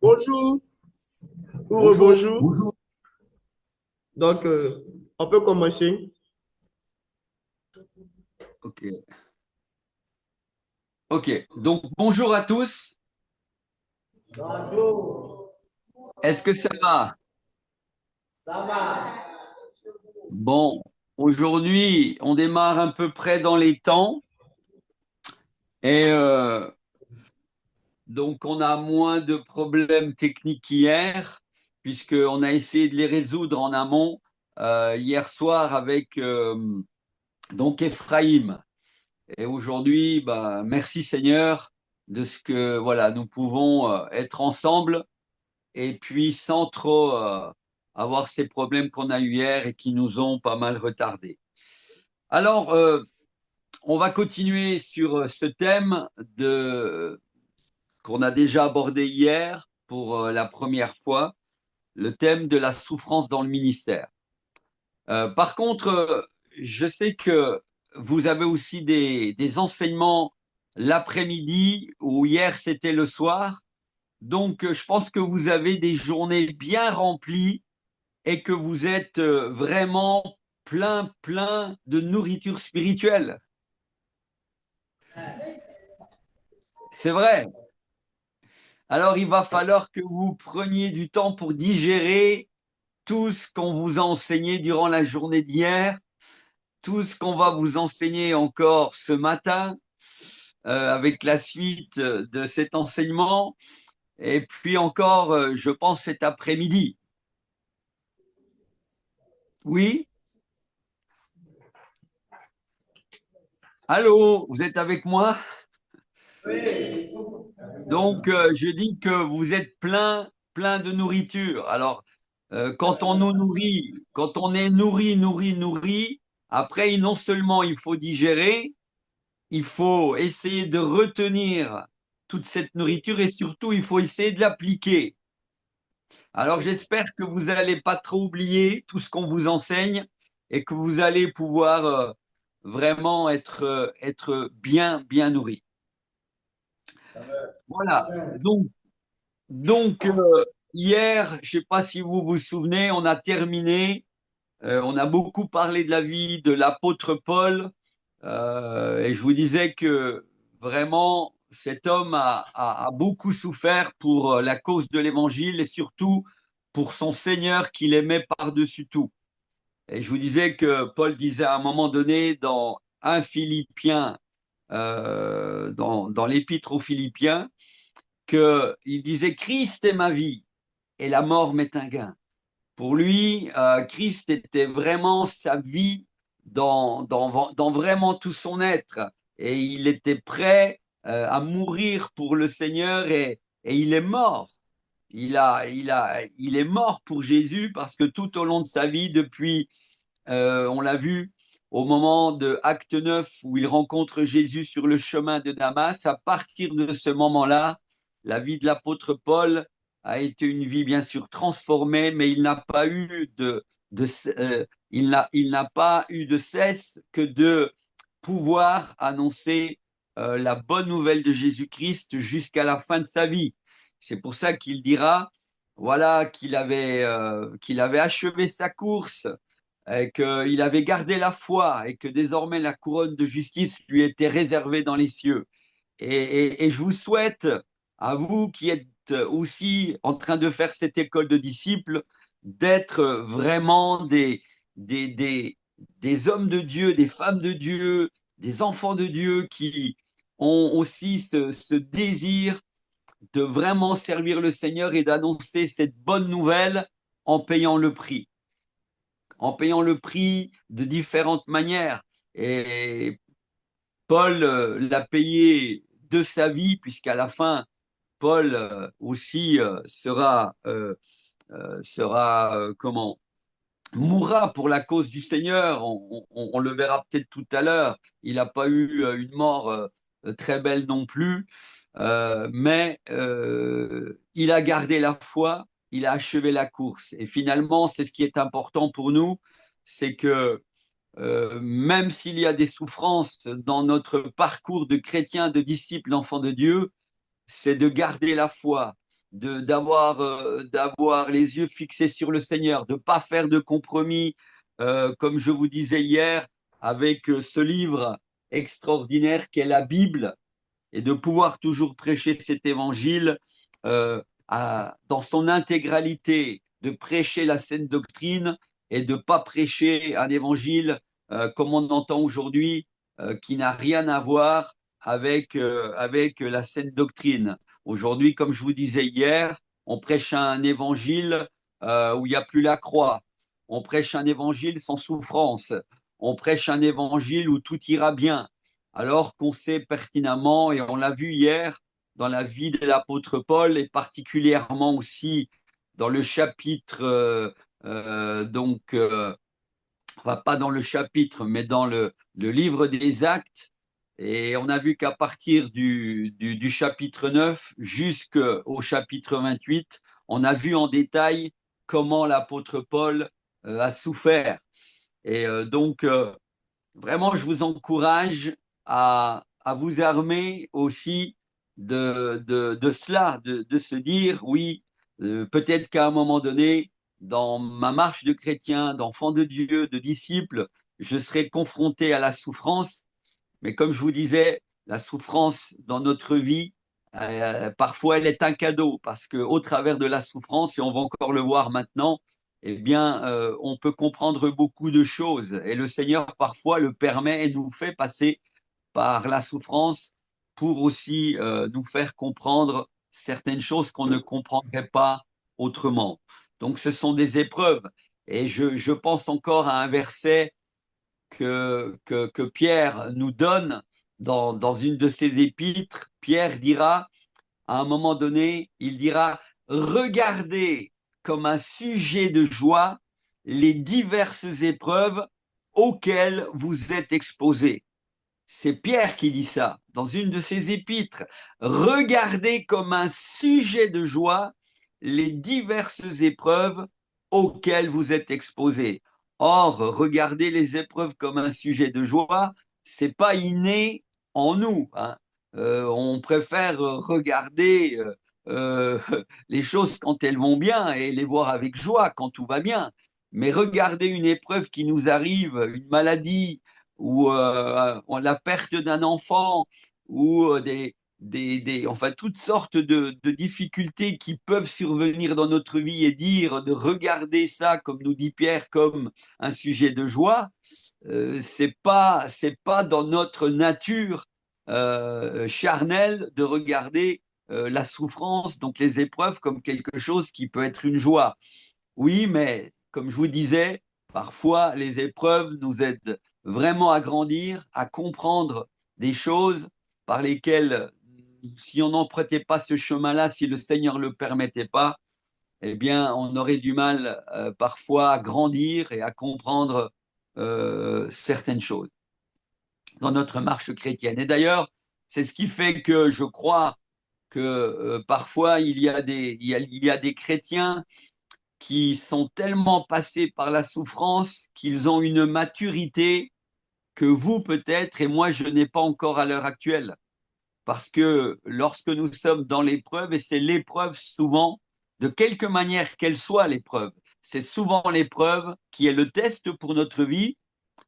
Bonjour ou Bonjour. rebonjour. Donc, on peut commencer. Ok. Ok. Donc, bonjour à tous. Bonjour. Est-ce que ça va? Ça va? Bon, aujourd'hui, on démarre un peu près dans les temps et donc on a moins de problèmes techniques qu'hier puisqu'on a essayé de les résoudre en amont hier soir avec donc Ephraïm. Et aujourd'hui, bah, merci Seigneur de ce que voilà, nous pouvons être ensemble et puis sans trop avoir ces problèmes qu'on a eu hier et qui nous ont pas mal retardés. Alors, on va continuer sur ce thème qu'on a déjà abordé hier pour la première fois, le thème de la souffrance dans le ministère. Par contre, je sais que vous avez aussi des enseignements l'après-midi ou hier c'était le soir. Donc, je pense que vous avez des journées bien remplies et que vous êtes vraiment plein de nourriture spirituelle. C'est vrai. Alors, il va falloir que vous preniez du temps pour digérer tout ce qu'on vous a enseigné durant la journée d'hier, tout ce qu'on va vous enseigner encore ce matin avec la suite de cet enseignement, et puis encore, je pense, cet après-midi. Oui? Allô, vous êtes avec moi? Oui. Donc, je dis que vous êtes plein de nourriture. Alors, quand on nous nourrit, quand on est nourri, après, non seulement il faut digérer, il faut essayer de retenir toute cette nourriture et surtout, il faut essayer de l'appliquer. Alors, j'espère que vous n'allez pas trop oublier tout ce qu'on vous enseigne et que vous allez pouvoir vraiment être bien nourri. Voilà. Donc, hier, je ne sais pas si vous vous souvenez, on a terminé, on a beaucoup parlé de la vie de l'apôtre Paul, et je vous disais que vraiment, cet homme a beaucoup souffert pour la cause de l'évangile et surtout pour son Seigneur qu'il aimait par-dessus tout. Et je vous disais que Paul disait à un moment donné dans un Philippiens, dans l'épître aux Philippiens, qu'il disait Christ est ma vie et la mort m'est un gain. Pour lui, Christ était vraiment sa vie dans vraiment tout son être. Et il était prêt à mourir pour le Seigneur et il est mort. Il est mort pour Jésus parce que tout au long de sa vie, depuis, on l'a vu au moment de Acte 9 où il rencontre Jésus sur le chemin de Damas, à partir de ce moment-là, la vie de l'apôtre Paul a été une vie bien sûr transformée, mais il n'a pas eu il n'a pas eu de cesse que de pouvoir annoncer la bonne nouvelle de Jésus-Christ jusqu'à la fin de sa vie. C'est pour ça qu'il dira, voilà, qu'il avait achevé sa course, et qu'il avait gardé la foi et que désormais la couronne de justice lui était réservée dans les cieux. Et je vous souhaite, à vous qui êtes aussi en train de faire cette école de disciples, d'être vraiment des, des, des hommes de Dieu, des femmes de Dieu, des enfants de Dieu qui ont aussi ce désir de vraiment servir le Seigneur et d'annoncer cette bonne nouvelle en payant le prix, en payant le prix de différentes manières. Et Paul l'a payé de sa vie, puisqu'à la fin, Paul aussi comment mourra pour la cause du Seigneur. On le verra peut-être tout à l'heure. Il n'a pas eu une mort très belle non plus, mais il a gardé la foi, il a achevé la course. Et finalement, c'est ce qui est important pour nous, c'est que même s'il y a des souffrances dans notre parcours de chrétien, de disciple, d'enfant de Dieu, c'est de garder la foi, d'avoir les yeux fixés sur le Seigneur, de ne pas faire de compromis, comme je vous disais hier, avec ce livre extraordinaire qu'est la Bible, et de pouvoir toujours prêcher cet évangile dans son intégralité, de prêcher la saine doctrine et de ne pas prêcher un évangile comme on entend aujourd'hui, qui n'a rien à voir avec la saine doctrine. Aujourd'hui, comme je vous disais hier, on prêche un évangile où il n'y a plus la croix. On prêche un évangile sans souffrance. On prêche un évangile où tout ira bien, alors qu'on sait pertinemment, et on l'a vu hier dans la vie de l'apôtre Paul, et particulièrement aussi dans le chapitre, enfin, pas dans le chapitre, mais dans le livre des Actes, et on a vu qu'à partir du chapitre 9 jusqu'au chapitre 28, on a vu en détail comment l'apôtre Paul a souffert. Et vraiment, je vous encourage à vous armer aussi de cela, de se dire, oui, peut-être qu'à un moment donné, dans ma marche de chrétien, d'enfant de Dieu, de disciple, je serai confronté à la souffrance. Mais comme je vous disais, la souffrance dans notre vie, parfois, elle est un cadeau parce qu'au travers de la souffrance, et on va encore le voir maintenant, eh bien, on peut comprendre beaucoup de choses. Et le Seigneur, parfois, le permet et nous fait passer par la souffrance pour aussi nous faire comprendre certaines choses qu'on ne comprendrait pas autrement. Donc, ce sont des épreuves. Et je pense encore à un verset que Pierre nous donne dans une de ses épîtres. Pierre dira, à un moment donné, il dira, regardez comme un sujet de joie les diverses épreuves auxquelles vous êtes exposés. C'est Pierre qui dit ça dans une de ses épîtres. Regardez comme un sujet de joie les diverses épreuves auxquelles vous êtes exposés. Or, regarder les épreuves comme un sujet de joie, c'est pas inné en nous, hein. On préfère regarder les choses quand elles vont bien et les voir avec joie quand tout va bien. Mais regarder une épreuve qui nous arrive, une maladie, ou la perte d'un enfant, ou enfin, toutes sortes de difficultés qui peuvent survenir dans notre vie, et dire de regarder ça, comme nous dit Pierre, comme un sujet de joie, c'est pas dans notre nature charnelle de regarder la souffrance, donc les épreuves, comme quelque chose qui peut être une joie. Oui, mais comme je vous disais, parfois les épreuves nous aident vraiment à grandir, à comprendre des choses par lesquelles, si on n'empruntait pas ce chemin-là, si le Seigneur ne le permettait pas, eh bien, on aurait du mal parfois à grandir et à comprendre certaines choses dans notre marche chrétienne. Et d'ailleurs, c'est ce qui fait que je crois que parfois il y a des chrétiens qui sont tellement passés par la souffrance qu'ils ont une maturité que vous peut-être et moi je n'ai pas encore à l'heure actuelle. Parce que lorsque nous sommes dans l'épreuve, et c'est l'épreuve souvent, de quelque manière qu'elle soit l'épreuve, c'est souvent l'épreuve qui est le test pour notre vie.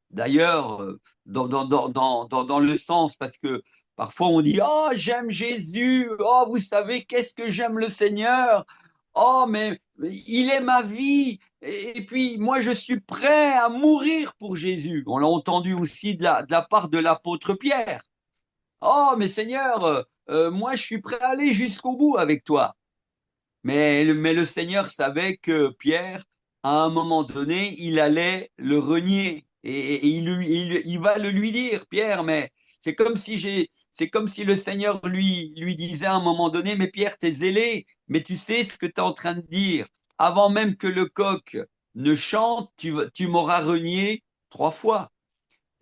D'ailleurs, dans le sens, parce que parfois on dit, oh, j'aime Jésus, oh, vous savez, qu'est-ce que j'aime le Seigneur, oh, mais il est ma vie, et puis moi je suis prêt à mourir pour Jésus. On l'a entendu aussi de la part de l'apôtre Pierre. Oh, mais Seigneur, moi je suis prêt à aller jusqu'au bout avec toi. Mais le Seigneur savait que Pierre, à un moment donné, il allait le renier. Et il va le lui dire, Pierre, mais c'est comme si le Seigneur lui disait à un moment donné, mais Pierre, t'es zélé, mais tu sais ce que tu es en train de dire. Avant même que le coq ne chante, tu m'auras renié 3 fois.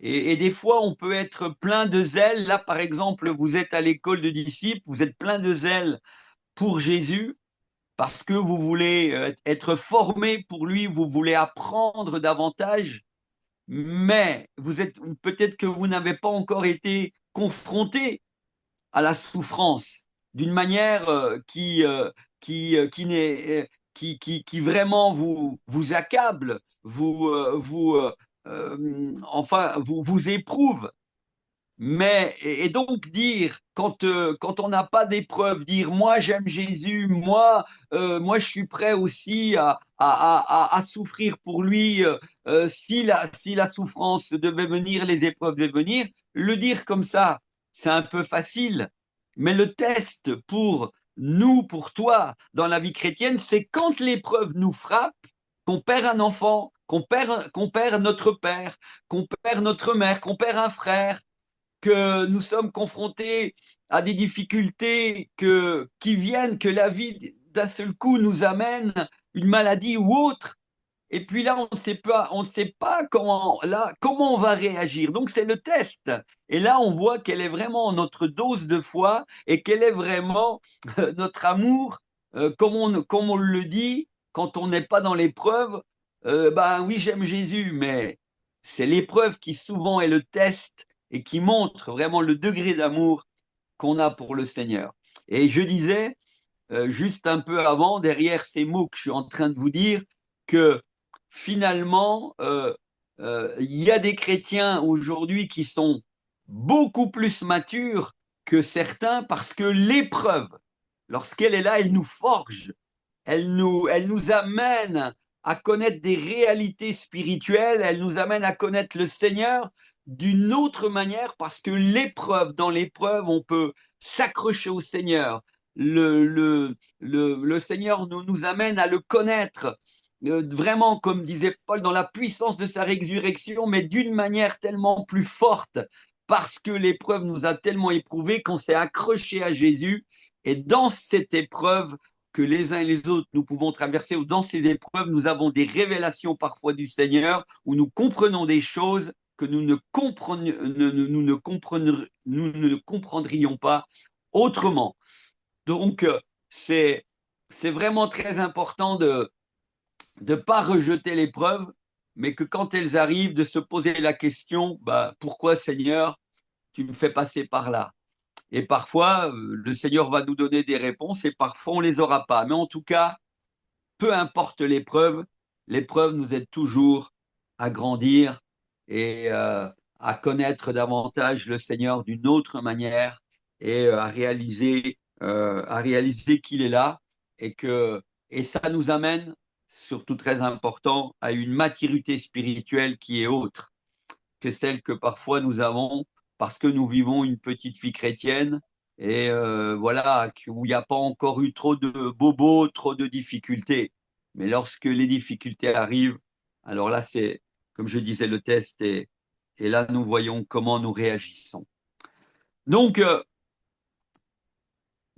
Et des fois, on peut être plein de zèle. Là, par exemple, vous êtes à l'école de disciples, vous êtes plein de zèle pour Jésus, parce que vous voulez être formé pour lui, vous voulez apprendre davantage, mais vous êtes peut-être que vous n'avez pas encore été confronté à la souffrance d'une manière qui vraiment vous accable, enfin, vous éprouve. Mais, et donc dire, quand on n'a pas d'épreuve, dire moi j'aime Jésus, moi je suis prêt aussi à souffrir pour lui, si la souffrance devait venir, les épreuves devaient venir, le dire comme ça, c'est un peu facile. Mais le test pour nous, pour toi, dans la vie chrétienne, c'est quand l'épreuve nous frappe, qu'on perd un enfant, qu'on perd notre père, qu'on perd notre mère, qu'on perd un frère, que nous sommes confrontés à des difficultés qui viennent, que la vie d'un seul coup nous amène une maladie ou autre. Et puis là, on ne sait pas comment on va réagir. Donc c'est le test. Et là, on voit quelle est vraiment notre dose de foi et quel est vraiment notre amour, comme on le dit quand on n'est pas dans l'épreuve. Ben oui, j'aime Jésus, mais c'est l'épreuve qui souvent est le test et qui montre vraiment le degré d'amour qu'on a pour le Seigneur. Et je disais, juste un peu avant, derrière ces mots que je suis en train de vous dire, que finalement, il y a des chrétiens aujourd'hui qui sont beaucoup plus matures que certains parce que l'épreuve, lorsqu'elle est là, elle nous forge, elle nous amène à connaître des réalités spirituelles, elle nous amène à connaître le Seigneur d'une autre manière parce que dans l'épreuve, on peut s'accrocher au Seigneur. Le Seigneur nous amène à le connaître, vraiment, comme disait Paul, dans la puissance de sa résurrection, mais d'une manière tellement plus forte, parce que l'épreuve nous a tellement éprouvés qu'on s'est accroché à Jésus. Et dans cette épreuve que les uns et les autres nous pouvons traverser, ou dans ces épreuves, nous avons des révélations parfois du Seigneur, où nous comprenons des choses que nous ne comprendrions pas autrement. Donc, c'est vraiment très important de ne pas rejeter l'épreuve, mais que quand elles arrivent, de se poser la question, bah, pourquoi Seigneur, tu me fais passer par là? Et parfois, le Seigneur va nous donner des réponses et parfois on ne les aura pas. Mais en tout cas, peu importe l'épreuve nous aide toujours à grandir et à connaître davantage le Seigneur d'une autre manière et à réaliser qu'il est là et et ça nous amène, surtout très important, à une maturité spirituelle qui est autre que celle que parfois nous avons parce que nous vivons une petite vie chrétienne et voilà, où il n'y a pas encore eu trop de bobos, trop de difficultés. Mais lorsque les difficultés arrivent, alors là, c'est, comme je disais, le test et là, nous voyons comment nous réagissons. Donc,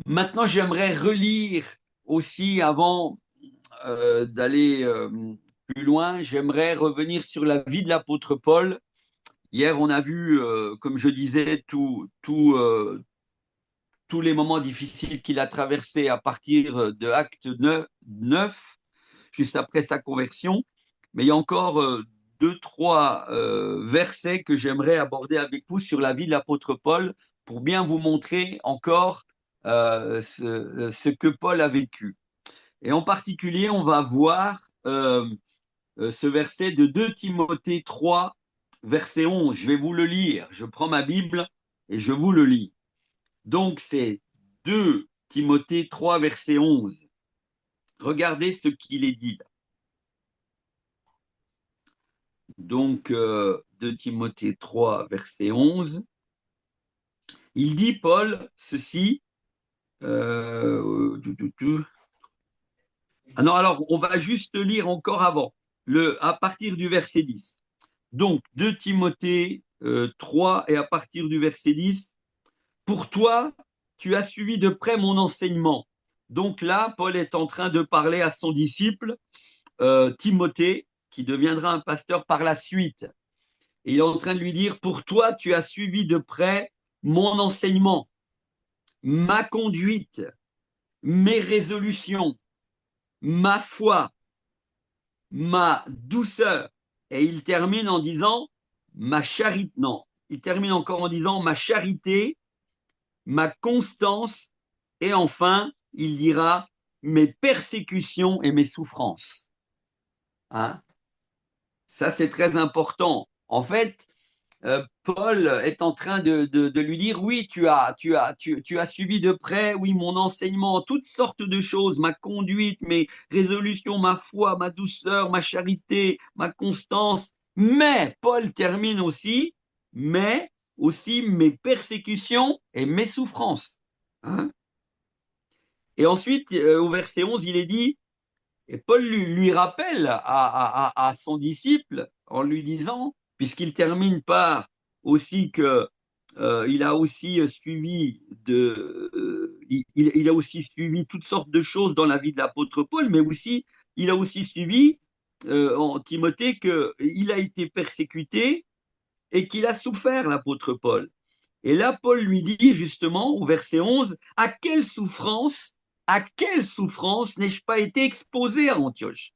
maintenant, j'aimerais relire aussi, avant d'aller plus loin, j'aimerais revenir sur la vie de l'apôtre Paul. Hier, on a vu, comme je disais, tous les moments difficiles qu'il a traversés à partir de Acte 9, juste après sa conversion. Mais il y a encore deux, trois versets que j'aimerais aborder avec vous sur la vie de l'apôtre Paul pour bien vous montrer encore ce que Paul a vécu. Et en particulier, on va voir ce verset de 2 Timothée 3, verset 11. Je vais vous le lire. Je prends ma Bible et je vous le lis. Donc, c'est 2 Timothée 3, verset 11. Regardez ce qu'il est dit là. Donc, 2 Timothée 3, verset 11. Il dit, Paul, ceci. Ah non, alors, on va juste lire encore avant, à partir du verset 10. Donc, 2 Timothée 3 et à partir du verset 10. Pour toi, tu as suivi de près mon enseignement. Donc là, Paul est en train de parler à son disciple, Timothée, qui deviendra un pasteur par la suite. Et il est en train de lui dire, pour toi, tu as suivi de près mon enseignement, ma conduite, mes résolutions, ma foi, ma douceur. Et il termine en disant, ma charité, non, il termine encore en disant, ma charité, ma constance, et enfin, il dira mes persécutions et mes souffrances. Hein? Ça, c'est très important. En fait, Paul est en train de lui dire, oui, tu as suivi de près, oui, mon enseignement, toutes sortes de choses, ma conduite, mes résolutions, ma foi, ma douceur, ma charité, ma constance. Mais Paul termine aussi, mais aussi mes persécutions et mes souffrances. Hein? Et ensuite, au verset 11, il est dit, et Paul lui rappelle à son disciple en lui disant, puisqu'il termine par aussi que il a aussi suivi il a aussi suivi toutes sortes de choses dans la vie de l'apôtre Paul, mais aussi il a aussi suivi en Timothée qu'il a été persécuté et qu'il a souffert, l'apôtre Paul. Et là, Paul lui dit justement au verset 11, à quelle souffrance n'ai-je pas été exposé à Antioche?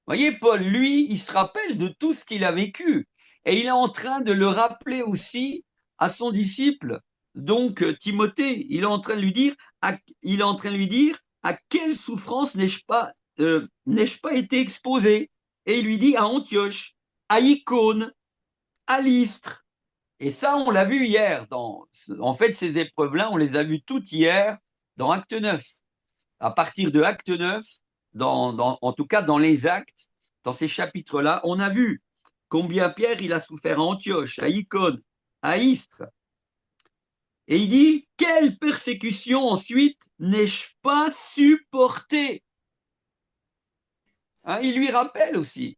Vous voyez, Paul, lui, il se rappelle de tout ce qu'il a vécu. Et il est en train de le rappeler aussi à son disciple, donc Timothée. Il est en train de lui dire, à quelle souffrance n'ai-je pas été exposé? Et il lui dit à Antioche, à Icône, à Lystre. Et ça, on l'a vu hier. En fait, ces épreuves-là, on les a vues toutes hier dans Acte 9. À partir de Acte 9, en tout cas dans les actes, dans ces chapitres-là, on a vu combien Pierre il a souffert à Antioche, à Icône, à Istre. Et il dit, quelle persécution ensuite n'ai-je pas supporté? Hein, il lui rappelle aussi.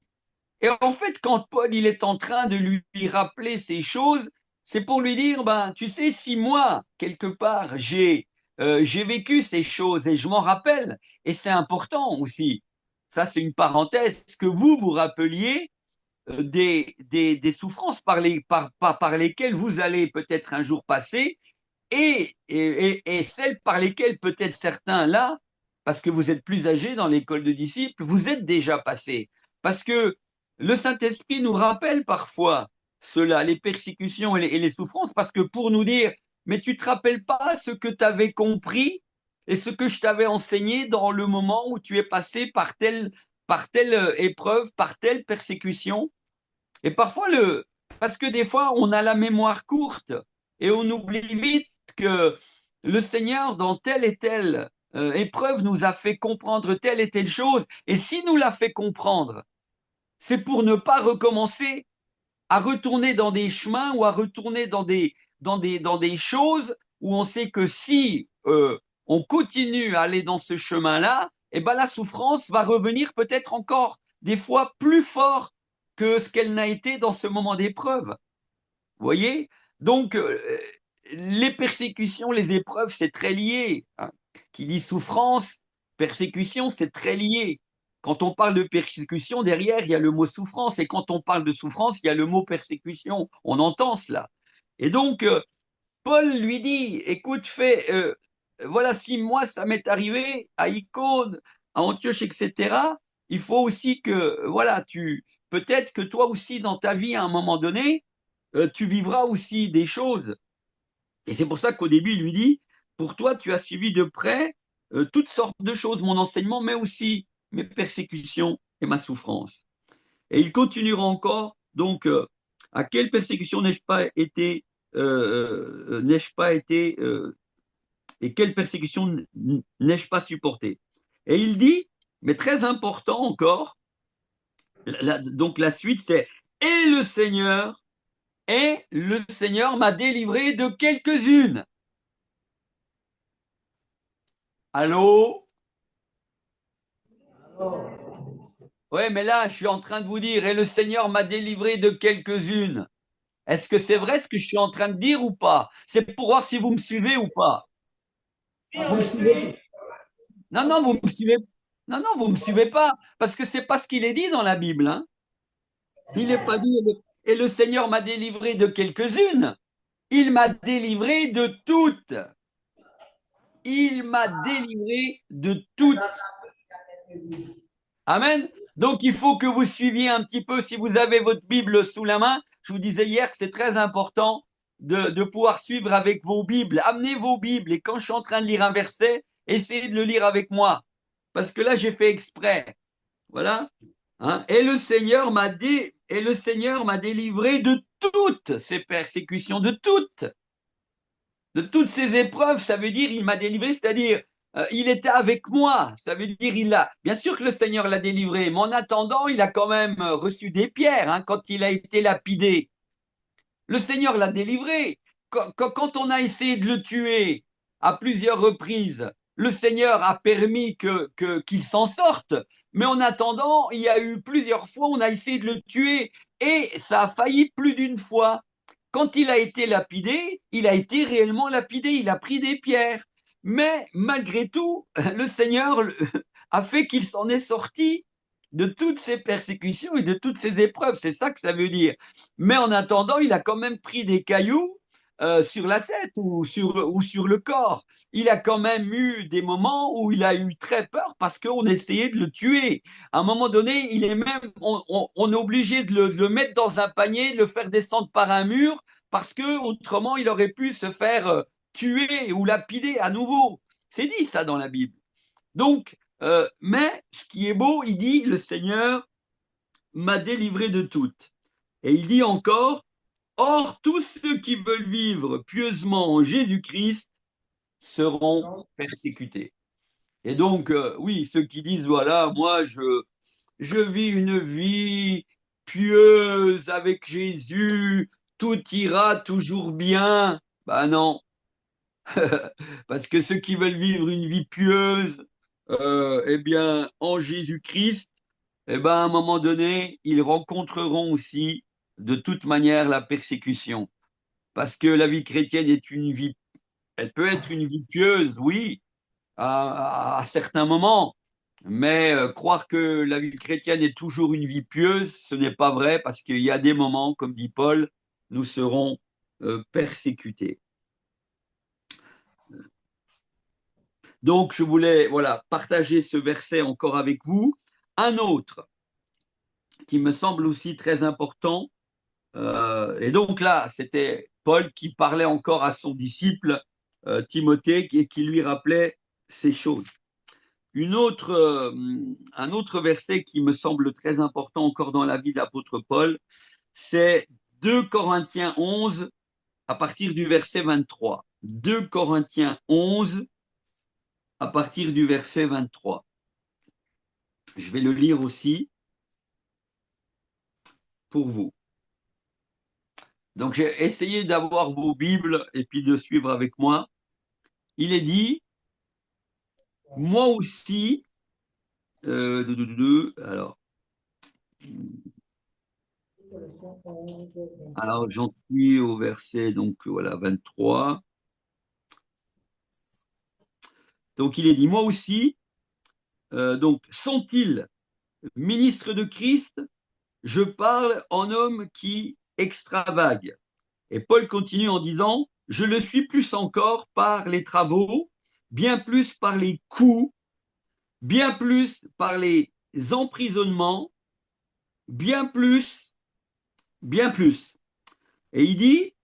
Et en fait, quand Paul il est en train de lui rappeler ces choses, c'est pour lui dire, ben, tu sais, si moi, quelque part, j'ai vécu ces choses et je m'en rappelle, et c'est important aussi, ça c'est une parenthèse, que vous vous rappeliez des souffrances par lesquelles vous allez peut-être un jour passer, et celles par lesquelles peut-être certains là, parce que vous êtes plus âgés dans l'école de disciples, vous êtes déjà passés. Parce que le Saint-Esprit nous rappelle parfois cela, les persécutions et les souffrances, parce que pour nous dire, mais tu te rappelles pas ce que tu avais compris et ce que je t'avais enseigné dans le moment où tu es passé par telle épreuve, par telle persécution. Et parfois, parce que des fois, on a la mémoire courte et on oublie vite que le Seigneur, dans telle et telle épreuve, nous a fait comprendre telle et telle chose. Et s'il nous l'a fait comprendre, c'est pour ne pas recommencer à retourner dans des chemins ou à retourner dans des choses où on sait que si on continue à aller dans ce chemin-là, eh ben la souffrance va revenir peut-être encore des fois plus fort que ce qu'elle n'a été dans ce moment d'épreuve. Vous voyez? Donc, les persécutions, les épreuves, c'est très lié. Hein. Qui dit souffrance, persécution, c'est très lié. Quand on parle de persécution, derrière, il y a le mot souffrance. Et quand on parle de souffrance, il y a le mot persécution. On entend cela. Et donc, Paul lui dit, écoute, voilà, si moi, ça m'est arrivé à Icône, à Antioche, etc., il faut aussi que, voilà, peut-être que toi aussi, dans ta vie, à un moment donné, tu vivras aussi des choses. Et c'est pour ça qu'au début, il lui dit, pour toi, tu as suivi de près toutes sortes de choses, mon enseignement, mais aussi mes persécutions et ma souffrance. Et il continuera encore, donc, à quelle persécution n'ai-je pas été, et quelle persécution n'ai-je pas supporté? Et il dit, mais très important encore, donc la suite, c'est, et le Seigneur m'a délivré de quelques-unes. Allô? Ouais, mais là, je suis en train de vous dire, et le Seigneur m'a délivré de quelques-unes. Est-ce que c'est vrai ce que je suis en train de dire ou pas? C'est pour voir si vous me suivez ou pas. Vous me suivez? Non, non, vous me suivez. Non, non, vous me suivez pas, parce que c'est pas ce qu'il est dit dans la Bible. Hein. Il n'est pas dit, et le Seigneur m'a délivré de quelques-unes. Il m'a délivré de toutes. Il m'a délivré de toutes. Amen. Donc, il faut que vous suiviez un petit peu, si vous avez votre Bible sous la main. Je vous disais hier que c'est très important de pouvoir suivre avec vos Bibles. Amenez vos Bibles et quand je suis en train de lire un verset, essayez de le lire avec moi. parce que là, j'ai fait exprès. Voilà. Hein. Et le Seigneur m'a délivré de toutes ces persécutions, de toutes ces épreuves. Ça veut dire il m'a délivré, c'est-à-dire il était avec moi. Ça veut dire il a. Bien sûr que le Seigneur l'a délivré, mais en attendant, il a quand même reçu des pierres hein, quand il a été lapidé. Le Seigneur l'a délivré. Quand on a essayé de le tuer à plusieurs reprises, le Seigneur a permis qu'il s'en sorte. Mais en attendant, il y a eu plusieurs fois, on a essayé de le tuer et ça a failli plus d'une fois. Quand il a été lapidé, il a été réellement lapidé, il a pris des pierres. Mais malgré tout, le Seigneur a fait qu'il s'en est sorti de toutes ces persécutions et de toutes ces épreuves. C'est ça que ça veut dire. Mais en attendant, il a quand même pris des cailloux sur la tête ou sur le corps. Il a quand même eu des moments où il a eu très peur parce qu'on essayait de le tuer. À un moment donné, on est obligé de le mettre dans un panier, de le faire descendre par un mur parce que autrement il aurait pu se faire tuer ou lapider à nouveau. C'est dit ça dans la Bible. Donc, mais ce qui est beau, il dit, le Seigneur m'a délivré de toutes. Et il dit encore, or tous ceux qui veulent vivre pieusement en Jésus-Christ seront persécutés. Et donc, oui, ceux qui disent, voilà, moi, je vis une vie pieuse avec Jésus, tout ira toujours bien. Ben non, parce que ceux qui veulent vivre une vie pieuse, eh bien, en Jésus-Christ, eh ben, à un moment donné, ils rencontreront aussi de toute manière la persécution. Parce que la vie chrétienne est une vie, elle peut être une vie pieuse, oui, à certains moments, mais croire que la vie chrétienne est toujours une vie pieuse, ce n'est pas vrai, parce qu'il y a des moments, comme dit Paul, nous serons persécutés. Donc, je voulais voilà, partager ce verset encore avec vous. Un autre qui me semble aussi très important, et donc là, c'était Paul qui parlait encore à son disciple Timothée et qui lui rappelait ces choses. Un autre verset qui me semble très important encore dans la vie de l'apôtre Paul, c'est 2 Corinthiens 11 à partir du verset 23. 2 Corinthiens 11 à partir du verset 23. Je vais le lire aussi pour vous. Donc j'ai essayé d'avoir vos Bibles et puis de suivre avec moi. Il est dit, moi aussi, alors, j'en suis au verset donc voilà 23. Donc il est dit, moi aussi, donc sont-ils ministres de Christ? Je parle en homme qui extravague. Et Paul continue en disant, je le suis plus encore par les travaux, bien plus par les coups, bien plus par les emprisonnements, bien plus, bien plus. Et il dit,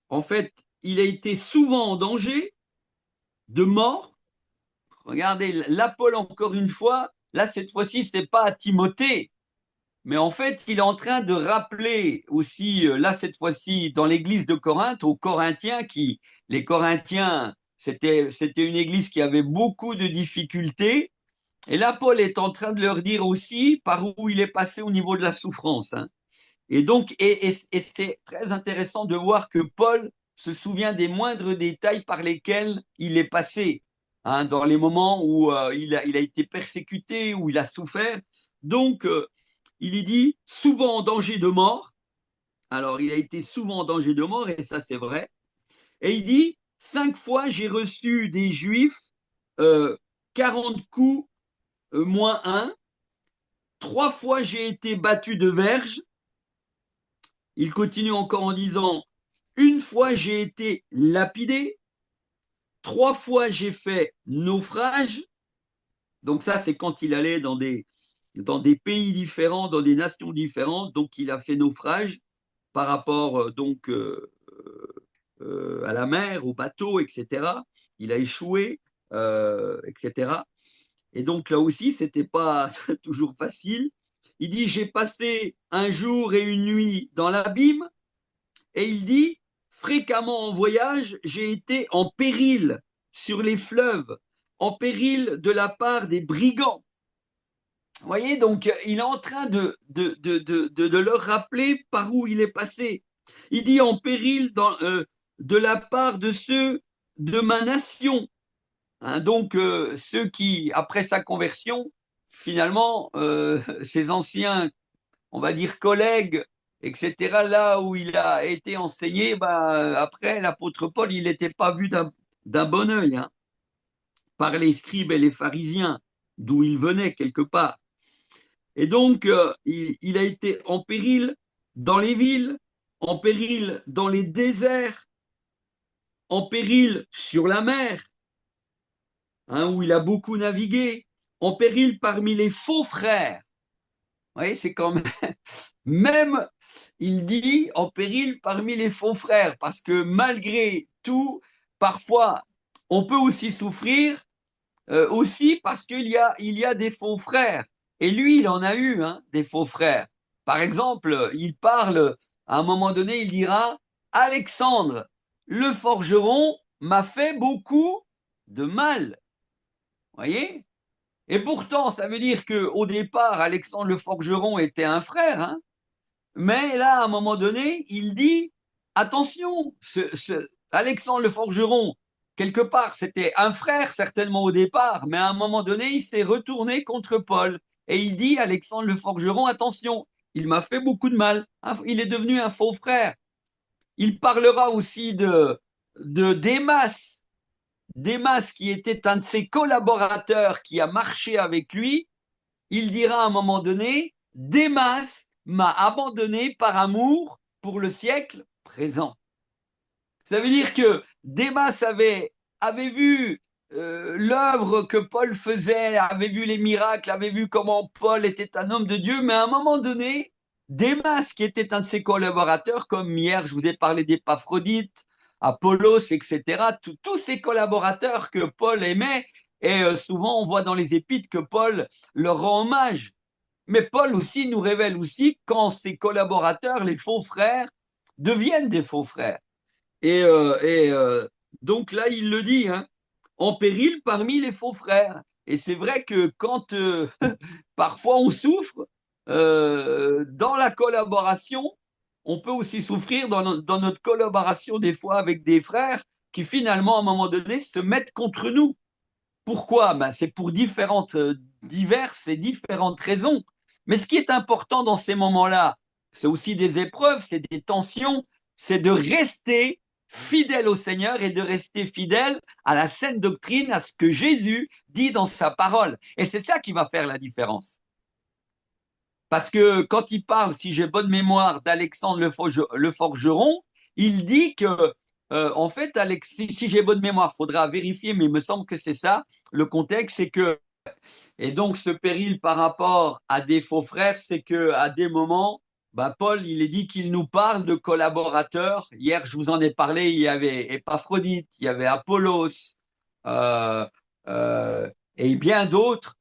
en fait, il a été souvent en danger de mort. Regardez, là, Paul, encore une fois, là, cette fois-ci, ce n'est pas à Timothée, mais en fait, il est en train de rappeler aussi, là, cette fois-ci, dans l'église de Corinthe, aux Corinthiens, les Corinthiens, c'était une église qui avait beaucoup de difficultés. Et là, Paul est en train de leur dire aussi par où il est passé au niveau de la souffrance. Hein. Et donc, et c'est très intéressant de voir que Paul se souvient des moindres détails par lesquels il est passé, hein, dans les moments où il a été persécuté, où il a souffert. Donc, il y dit souvent en danger de mort. Alors, il a été souvent en danger de mort, et ça, c'est vrai. Et il dit 5 fois, j'ai reçu des Juifs 40 coups moins un. 3 fois, j'ai été battu de verge. Il continue encore en disant, une fois j'ai été lapidé, 3 fois j'ai fait naufrage. Donc ça, c'est quand il allait dans des pays différents, dans des nations différentes. Donc il a fait naufrage par rapport à la mer, au bateau, etc. Il a échoué, etc. Et donc là aussi, c'était pas toujours facile. Il dit, j'ai passé un jour et une nuit dans l'abîme. Et il dit, fréquemment en voyage, j'ai été en péril sur les fleuves, en péril de la part des brigands. Vous voyez, donc il est en train de leur rappeler par où il est passé. Il dit en péril de la part de ceux de ma nation. Hein, donc ceux qui, après sa conversion, finalement, ses anciens, on va dire collègues, etc., là où il a été enseigné, bah, après l'apôtre Paul, il n'était pas vu d'un bon œil, hein, par les scribes et les pharisiens, d'où il venait quelque part. Et donc, il a été en péril dans les villes, en péril dans les déserts, en péril sur la mer, hein, où il a beaucoup navigué, en péril parmi les faux frères. Vous voyez, c'est quand même, même, il dit, en péril parmi les faux frères, parce que malgré tout, parfois, on peut aussi souffrir, aussi parce qu'il y a des faux frères. Et lui, il en a eu, hein, des faux frères. Par exemple, il parle, à un moment donné, il dira, Alexandre, le forgeron, m'a fait beaucoup de mal. Vous voyez? Et pourtant, ça veut dire qu'au départ, Alexandre le forgeron était un frère, hein, mais là, à un moment donné, il dit, attention, Alexandre le forgeron, quelque part, c'était un frère certainement au départ, mais à un moment donné, il s'est retourné contre Paul. Et il dit, Alexandre le forgeron, attention, il m'a fait beaucoup de mal. Il est devenu un faux frère. Il parlera aussi de Démas. Démas, qui était un de ses collaborateurs qui a marché avec lui. Il dira à un moment donné, Démas m'a abandonné par amour pour le siècle présent. Ça veut dire que Démas avait vu l'œuvre que Paul faisait, avait vu les miracles, avait vu comment Paul était un homme de Dieu, mais à un moment donné, Démas, qui était un de ses collaborateurs, comme hier je vous ai parlé d'Épaphrodite, Apollos, etc., tous ces collaborateurs que Paul aimait, et souvent on voit dans les épîtres que Paul leur rend hommage. Mais Paul aussi nous révèle aussi quand ses collaborateurs, les faux frères, deviennent des faux frères. Et donc là, il le dit, hein, en péril parmi les faux frères. Et c'est vrai que quand parfois on souffre, dans la collaboration, on peut aussi souffrir dans notre collaboration des fois avec des frères qui finalement, à un moment donné, se mettent contre nous. Pourquoi? Ben, c'est pour diverses et différentes raisons. Mais ce qui est important dans ces moments-là, c'est aussi des épreuves, c'est des tensions, c'est de rester fidèle au Seigneur et de rester fidèle à la saine doctrine, à ce que Jésus dit dans sa parole. Et c'est ça qui va faire la différence. Parce que quand il parle, si j'ai bonne mémoire, d'Alexandre le forgeron, il dit que, en fait, si j'ai bonne mémoire, il faudra vérifier, mais il me semble que c'est ça. Le contexte, c'est que, et donc ce péril par rapport à des faux frères, c'est que à des moments, bah, Paul, il est dit qu'il nous parle de collaborateurs. Hier, je vous en ai parlé, il y avait Épaphrodite, il y avait Apollos, euh, euh, et bien d'autres.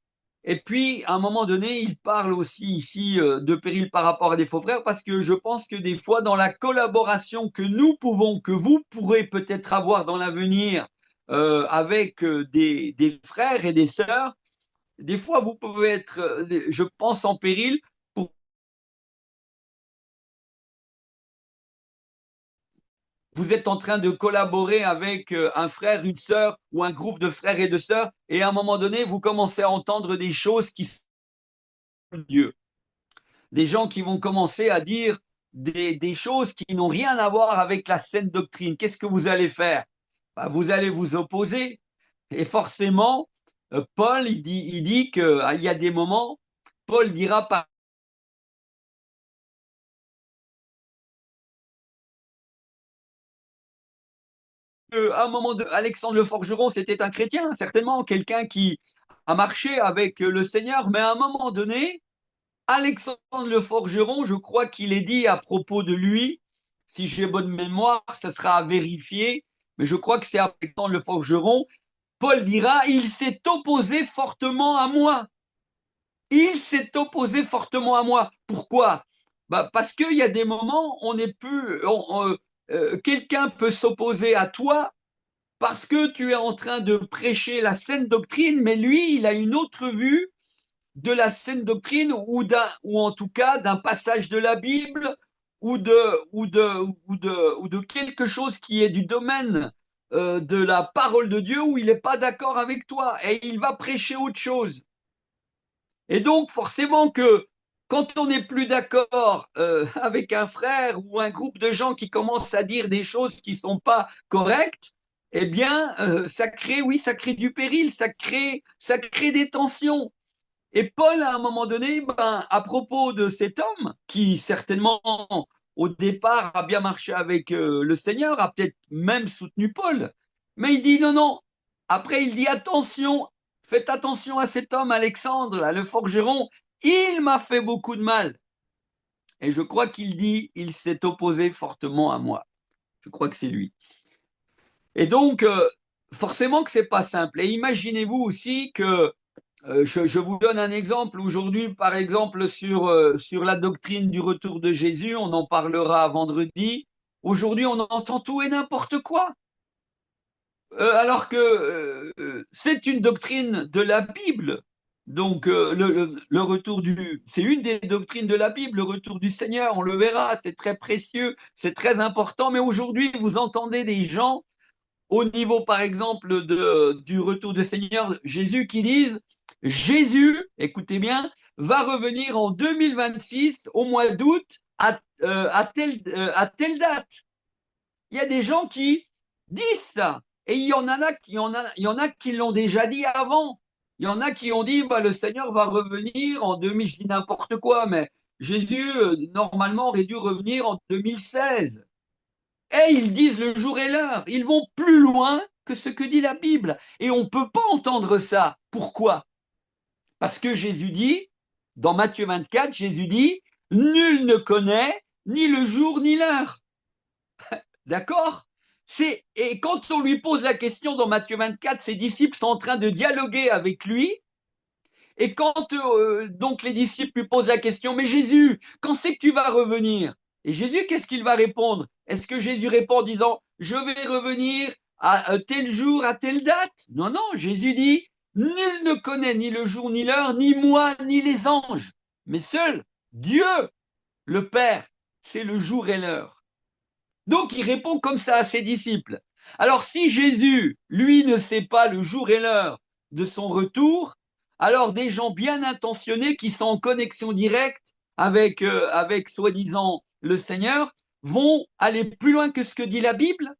Et puis, à un moment donné, il parle aussi ici de péril par rapport à des faux frères, parce que je pense que des fois, dans la collaboration que nous pouvons, que vous pourrez peut-être avoir dans l'avenir avec des frères et des sœurs, des fois, vous pouvez être, je pense, en péril. Vous êtes en train de collaborer avec un frère, une sœur ou un groupe de frères et de sœurs, et à un moment donné, vous commencez à entendre des choses qui sont de Dieu. Des gens qui vont commencer à dire des choses qui n'ont rien à voir avec la saine doctrine. Qu'est-ce que vous allez faire? Ben, vous allez vous opposer. Et forcément, Paul, il dit qu'il y a des moments, Paul dira par à un moment de Alexandre le Forgeron, c'était un chrétien, certainement, quelqu'un qui a marché avec le Seigneur, mais à un moment donné, Alexandre le Forgeron, je crois qu'il est dit à propos de lui, si j'ai bonne mémoire, ça sera à vérifier, mais je crois que c'est Alexandre le Forgeron Paul dira, il s'est opposé fortement à moi. Il s'est opposé fortement à moi. Pourquoi? Parce qu'il y a des moments, on n'est plus, quelqu'un peut s'opposer à toi parce que tu es en train de prêcher la saine doctrine, mais lui, il a une autre vue de la saine doctrine ou en tout cas d'un passage de la Bible ou de quelque chose qui est du domaine de la parole de Dieu où il n'est pas d'accord avec toi et il va prêcher autre chose. Et donc, forcément que quand on n'est plus d'accord avec un frère ou un groupe de gens qui commencent à dire des choses qui ne sont pas correctes, eh bien, ça crée du péril, ça crée des tensions. Et Paul, à un moment donné, à propos de cet homme, qui certainement, au départ, a bien marché avec le Seigneur, a peut-être même soutenu Paul, mais il dit non, non. Après, il dit attention, faites attention à cet homme, Alexandre, là, le forgeron, il m'a fait beaucoup de mal. Et je crois qu'il dit, il s'est opposé fortement à moi. Je crois que c'est lui. Et donc, forcément que c'est pas simple. Et imaginez-vous aussi que je vous donne un exemple. Aujourd'hui, par exemple, sur la doctrine du retour de Jésus, on en parlera vendredi. Aujourd'hui, on entend tout et n'importe quoi. Alors que c'est une doctrine de la Bible. Donc, le retour c'est une des doctrines de la Bible, le retour du Seigneur, on le verra, c'est très précieux, c'est très important. Mais aujourd'hui, vous entendez des gens au niveau, par exemple, du retour du Seigneur Jésus, qui disent Jésus, écoutez bien, va revenir en 2026 au mois d'août à telle date. Il y a des gens qui disent ça. Et il y en a qui l'ont déjà dit avant. Il y en a qui ont dit le Seigneur va revenir en 2000, je dis n'importe quoi, mais Jésus, normalement, aurait dû revenir en 2016. Et ils disent le jour et l'heure. Ils vont plus loin que ce que dit la Bible. Et on ne peut pas entendre ça. Pourquoi? Parce que Jésus dit, dans Matthieu 24, Jésus dit, nul ne connaît ni le jour ni l'heure. D'accord? Et quand on lui pose la question dans Matthieu 24, ses disciples sont en train de dialoguer avec lui. Et quand donc les disciples lui posent la question, mais Jésus, quand c'est que tu vas revenir? Et Jésus, qu'est-ce qu'il va répondre? Est-ce que Jésus répond en disant, je vais revenir à tel jour, à telle date? Non, non, Jésus dit, nul ne connaît ni le jour, ni l'heure, ni moi, ni les anges, mais seul Dieu, le Père, c'est le jour et l'heure. Donc il répond comme ça à ses disciples. Alors si Jésus, lui, ne sait pas le jour et l'heure de son retour, alors des gens bien intentionnés qui sont en connexion directe avec soi-disant le Seigneur vont aller plus loin que ce que dit la Bible,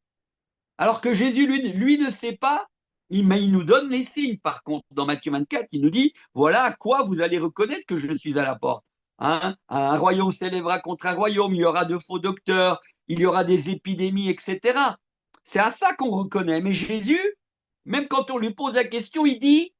alors que Jésus, lui ne sait pas, mais il nous donne les signes. Par contre, dans Matthieu 24, il nous dit, voilà à quoi vous allez reconnaître que je suis à la porte. Hein, un royaume s'élèvera contre un royaume, il y aura de faux docteurs, il y aura des épidémies, etc. C'est à ça qu'on reconnaît. Mais Jésus, même quand on lui pose la question, il dit,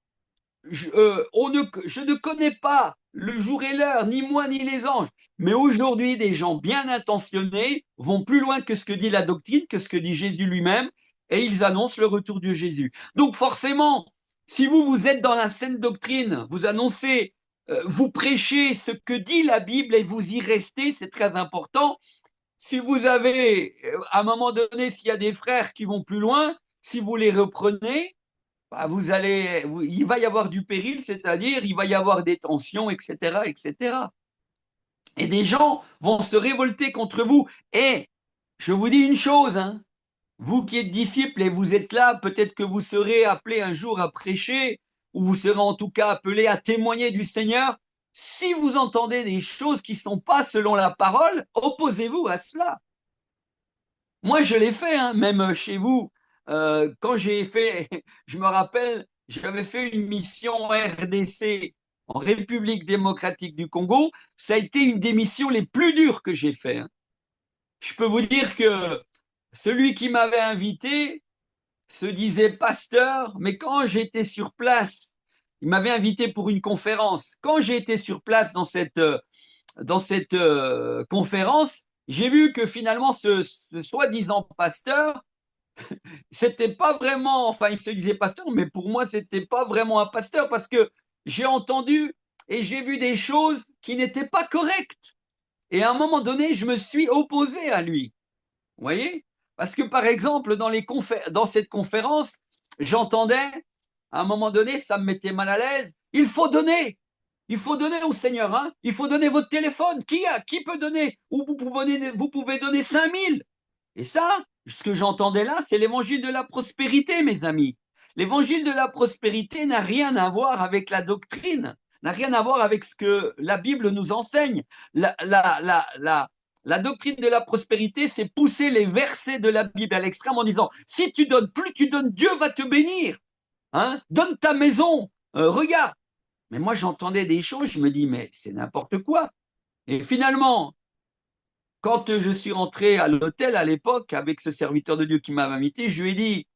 je ne connais pas le jour et l'heure, ni moi, ni les anges. Mais aujourd'hui, des gens bien intentionnés vont plus loin que ce que dit la doctrine, que ce que dit Jésus lui-même, et ils annoncent le retour de Jésus. Donc forcément, si vous êtes dans la saine doctrine, vous annoncez, vous prêchez ce que dit la Bible et vous y restez, c'est très important. Si vous avez, à un moment donné, s'il y a des frères qui vont plus loin, si vous les reprenez, il va y avoir du péril, c'est-à-dire il va y avoir des tensions, etc., etc. Et des gens vont se révolter contre vous. Et je vous dis une chose, hein, vous qui êtes disciples et vous êtes là, peut-être que vous serez appelés un jour à prêcher, ou vous serez en tout cas appelés à témoigner du Seigneur. Si vous entendez des choses qui ne sont pas selon la parole, opposez-vous à cela. Moi, je l'ai fait, hein, même chez vous. Quand j'ai fait, je me rappelle, j'avais fait une mission RDC en République démocratique du Congo. Ça a été une des missions les plus dures que j'ai fait. Hein. Je peux vous dire que celui qui m'avait invité se disait pasteur, mais quand j'étais sur place, il m'avait invité pour une conférence. Quand j'ai été sur place dans cette conférence, j'ai vu que finalement ce soi-disant pasteur c'était pas vraiment, enfin, il se disait pasteur, mais pour moi, c'était pas vraiment un pasteur parce que j'ai entendu et j'ai vu des choses qui n'étaient pas correctes. Et à un moment donné, je me suis opposé à lui. Vous voyez? Parce que, par exemple, dans cette conférence, j'entendais, à un moment donné, ça me mettait mal à l'aise. Il faut donner. Il faut donner au Seigneur. Hein. Il faut donner votre téléphone. Qui peut donner? Ou vous pouvez donner 5000. Et ça, ce que j'entendais là, c'est l'évangile de la prospérité, mes amis. L'évangile de la prospérité n'a rien à voir avec la doctrine, n'a rien à voir avec ce que la Bible nous enseigne. La doctrine de la prospérité, c'est pousser les versets de la Bible à l'extrême en disant, si tu donnes, plus tu donnes, Dieu va te bénir. Hein, donne ta maison, regarde. Mais moi, j'entendais des choses, je me dis, mais c'est n'importe quoi. Et finalement, quand je suis rentré à l'hôtel à l'époque avec ce serviteur de Dieu qui m'avait invité, je lui ai dit,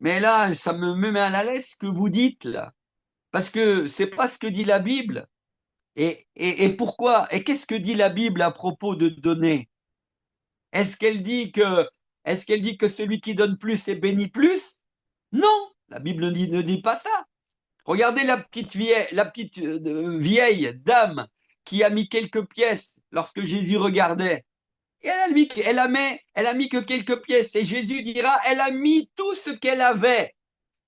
mais là, ça me met mal à l'aise ce que vous dites là, parce que c'est pas ce que dit la Bible. Et pourquoi? Et qu'est-ce que dit la Bible à propos de donner? Est-ce qu'elle dit que, est-ce qu'elle dit que celui qui donne plus est béni plus? Non, la Bible ne dit pas ça. Regardez la petite vieille dame qui a mis quelques pièces lorsque Jésus regardait. Et elle a mis que quelques pièces. Et Jésus dira, elle a mis tout ce qu'elle avait.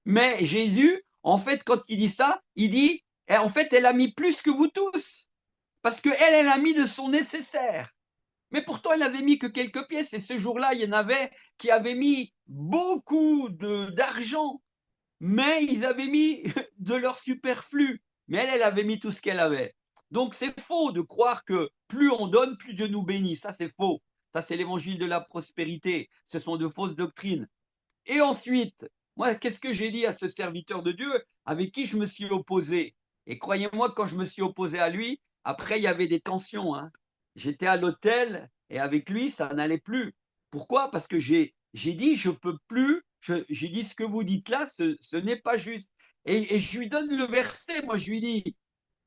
Mais Jésus, en fait, quand il dit ça, il dit, en fait, elle a mis plus que vous tous. Parce elle a mis de son nécessaire. Mais pourtant, elle n'avait mis que quelques pièces. Et ce jour-là, il y en avait qui avaient mis beaucoup d'argent. Mais ils avaient mis de leur superflu. Mais elle avait mis tout ce qu'elle avait. Donc c'est faux de croire que plus on donne, plus Dieu nous bénit. Ça, c'est faux. Ça, c'est l'évangile de la prospérité. Ce sont de fausses doctrines. Et ensuite, moi, qu'est-ce que j'ai dit à ce serviteur de Dieu avec qui je me suis opposé? Et croyez-moi, quand je me suis opposé à lui, après, il y avait des tensions. Hein. J'étais à l'hôtel et avec lui, ça n'allait plus. Pourquoi? Parce que j'ai dit, je peux plus, j'ai dit ce que vous dites là, ce n'est pas juste. Et je lui donne le verset, moi je lui dis,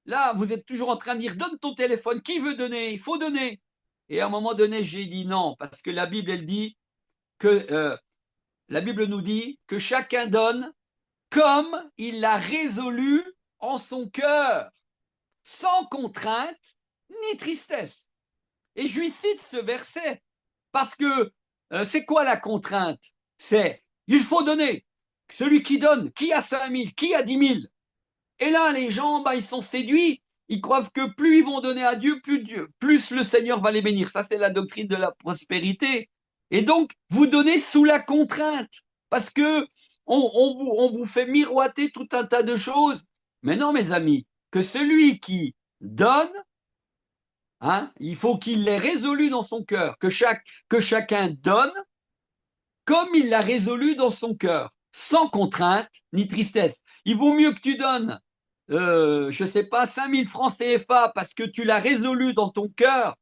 là, vous êtes toujours en train de dire, donne ton téléphone, qui veut donner? Il faut donner. Et à un moment donné, j'ai dit non, parce que la Bible, elle dit que la Bible nous dit que chacun donne comme il l'a résolu en son cœur, sans contrainte ni tristesse. Et je lui cite ce verset parce que c'est quoi la contrainte? C'est il faut donner. Celui qui donne, qui a 5000, qui a 10 000? Et là, les gens, ils sont séduits. Ils croient que plus ils vont donner à Dieu, plus le Seigneur va les bénir. Ça, c'est la doctrine de la prospérité. Et donc, vous donnez sous la contrainte. Parce que on vous fait miroiter tout un tas de choses. Mais non, mes amis, que celui qui donne, hein, il faut qu'il l'ait résolu dans son cœur. Que chacun donne comme il l'a résolu dans son cœur, sans contrainte ni tristesse. Il vaut mieux que tu donnes, je ne sais pas, 5 000 francs CFA parce que tu l'as résolu dans ton cœur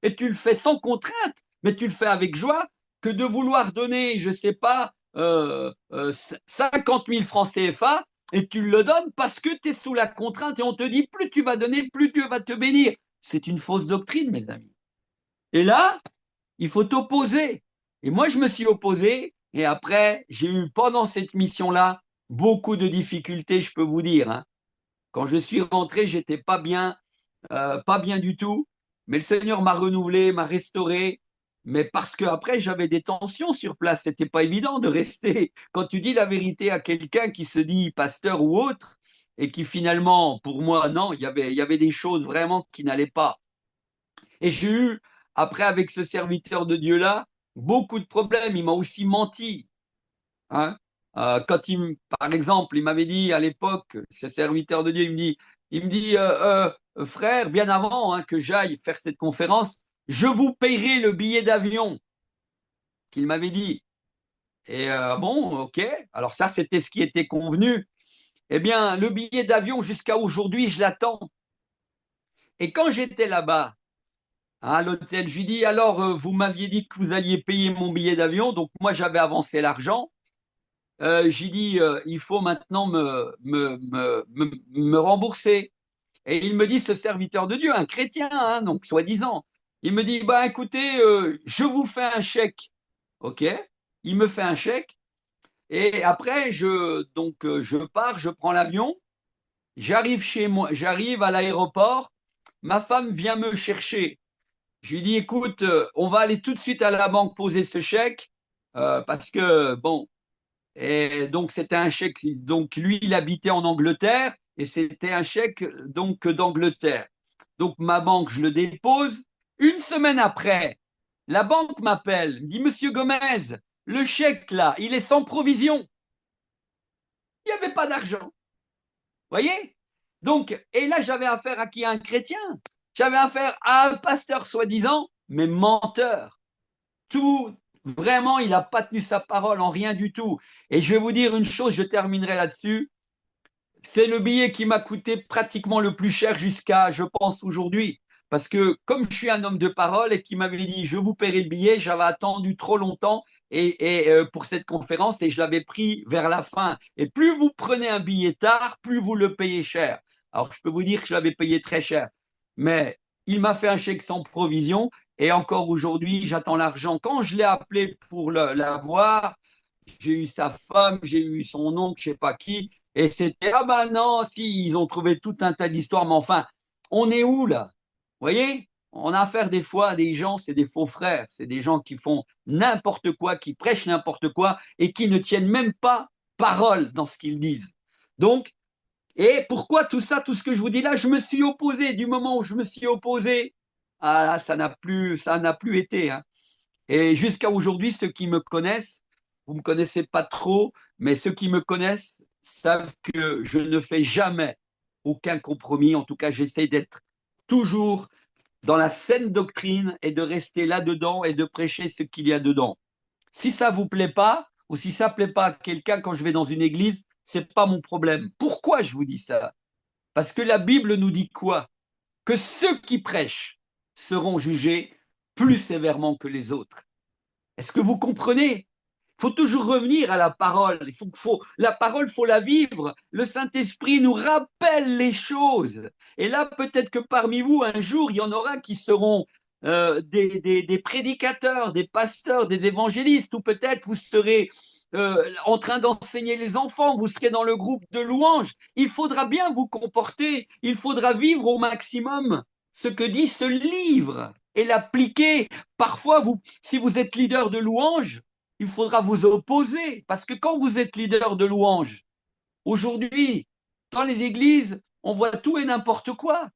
et tu le fais sans contrainte, mais tu le fais avec joie, que de vouloir donner, je ne sais pas, 50 000 francs CFA et tu le donnes parce que tu es sous la contrainte et on te dit plus tu vas donner, plus Dieu va te bénir. C'est une fausse doctrine, mes amis. Et là, il faut t'opposer. Et moi, je me suis opposé. Et après, j'ai eu pendant cette mission-là beaucoup de difficultés, je peux vous dire. Hein. Quand je suis rentré, j'étais pas bien du tout. Mais le Seigneur m'a renouvelé, m'a restauré. Mais parce que après, j'avais des tensions sur place. C'était pas évident de rester. Quand tu dis la vérité à quelqu'un qui se dit pasteur ou autre, et qui finalement, pour moi, non, il y avait des choses vraiment qui n'allaient pas. Et j'ai eu, après, avec ce serviteur de Dieu-là, beaucoup de problèmes. Il m'a aussi menti. Hein. Quand par exemple, il m'avait dit à l'époque, ce serviteur de Dieu, il me dit frère, bien avant hein, que j'aille faire cette conférence, je vous payerai le billet d'avion qu'il m'avait dit. Et bon, ok. Alors ça, c'était ce qui était convenu. Eh bien, le billet d'avion jusqu'à aujourd'hui, je l'attends. Et quand j'étais là-bas, à l'hôtel. Je lui dis, alors, vous m'aviez dit que vous alliez payer mon billet d'avion, donc moi, j'avais avancé l'argent. J'ai dit, il faut maintenant me rembourser. Et il me dit, ce serviteur de Dieu, un chrétien, hein, donc soi-disant, il me dit, bah écoutez, je vous fais un chèque. OK. Il me fait un chèque Et après, je pars, je prends l'avion, j'arrive chez moi, j'arrive à l'aéroport, ma femme vient me chercher. Je lui dis, écoute, on va aller tout de suite à la banque poser ce chèque, parce que, bon, et donc c'était un chèque, donc lui, il habitait en Angleterre, et c'était un chèque donc d'Angleterre. Donc ma banque, je le dépose. Une semaine après, la banque m'appelle, me dit, Monsieur Gomez, le chèque là, il est sans provision. Il n'y avait pas d'argent. Voyez. Donc, et là, j'avais affaire à qui? À un chrétien. J'avais affaire à un pasteur soi-disant, mais menteur. Tout, vraiment, il n'a pas tenu sa parole en rien du tout. Et je vais vous dire une chose, je terminerai là-dessus. C'est le billet qui m'a coûté pratiquement le plus cher jusqu'à, je pense, aujourd'hui. Parce que comme je suis un homme de parole et qui m'avait dit, je vous paierai le billet, j'avais attendu trop longtemps pour cette conférence et je l'avais pris vers la fin. Et plus vous prenez un billet tard, plus vous le payez cher. Alors, je peux vous dire que je l'avais payé très cher. Mais il m'a fait un chèque sans provision et encore aujourd'hui, j'attends l'argent. Quand je l'ai appelé pour l'avoir, j'ai eu sa femme, j'ai eu son oncle, je sais pas qui, et c'était, ah ben non, si, ils ont trouvé tout un tas d'histoires, mais enfin, on est où là? Vous voyez? On a affaire des fois à des gens, c'est des faux frères, c'est des gens qui font n'importe quoi, qui prêchent n'importe quoi et qui ne tiennent même pas parole dans ce qu'ils disent. Donc, et pourquoi tout ça, tout ce que je vous dis là, je me suis opposé, du moment où je me suis opposé, ah là, ça n'a plus été, hein. Et jusqu'à aujourd'hui, ceux qui me connaissent, vous ne me connaissez pas trop, mais ceux qui me connaissent savent que je ne fais jamais aucun compromis. En tout cas, j'essaie d'être toujours dans la saine doctrine et de rester là-dedans et de prêcher ce qu'il y a dedans. Si ça ne vous plaît pas, ou si ça ne plaît pas à quelqu'un quand je vais dans une église, ce n'est pas mon problème. Pourquoi je vous dis ça? Parce que la Bible nous dit quoi? Que ceux qui prêchent seront jugés plus sévèrement que les autres. Est-ce que vous comprenez? Il faut toujours revenir à la parole. La parole, faut la vivre. Le Saint-Esprit nous rappelle les choses. Et là, peut-être que parmi vous, un jour, il y en aura qui seront des prédicateurs, des pasteurs, des évangélistes, ou peut-être vous serez en train d'enseigner les enfants, vous serez dans le groupe de louanges. Il faudra bien vous comporter, il faudra vivre au maximum ce que dit ce livre et l'appliquer. Parfois, si vous êtes leader de louanges, il faudra vous opposer. Parce que quand vous êtes leader de louanges, aujourd'hui, dans les églises, on voit tout et n'importe quoi.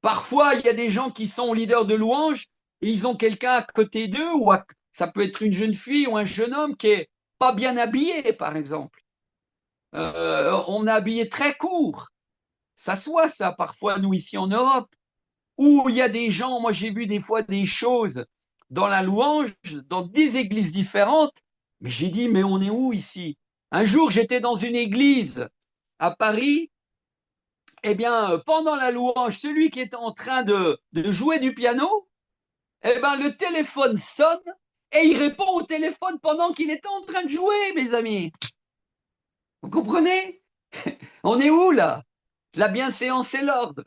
Parfois, il y a des gens qui sont leaders de louanges et ils ont quelqu'un à côté d'eux, ça peut être une jeune fille ou un jeune homme qui est pas bien habillé, par exemple. On est habillé très court. Ça se voit, ça, parfois, nous, ici en Europe. Où il y a des gens, moi j'ai vu des fois des choses dans la louange, dans des églises différentes, mais j'ai dit, mais on est où ici? Un jour, j'étais dans une église à Paris, eh bien, pendant la louange, celui qui était en train de jouer du piano, eh bien, le téléphone sonne et il répond au téléphone pendant qu'il était en train de jouer, mes amis. Vous comprenez? On est où là? La bienséance et l'ordre.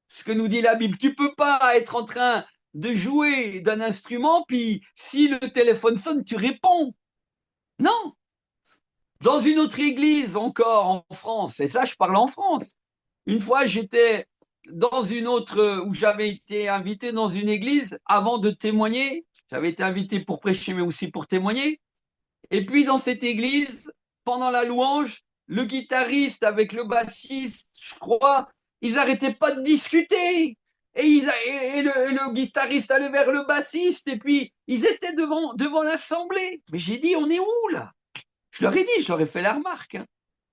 Ce que nous dit la Bible. Tu peux pas être en train de jouer d'un instrument, puis si le téléphone sonne, tu réponds. Non. Dans une autre église encore en France, et ça je parle en France, une fois j'étais dans une autre, où j'avais été invité dans une église avant de témoigner, j'avais été invité pour prêcher mais aussi pour témoigner, et puis dans cette église, pendant la louange, le guitariste avec le bassiste, je crois, ils n'arrêtaient pas de discuter. Et le guitariste allait vers le bassiste, et puis ils étaient devant l'assemblée. Mais j'ai dit, on est où là? Je leur ai dit, je leur ai fait la remarque, hein.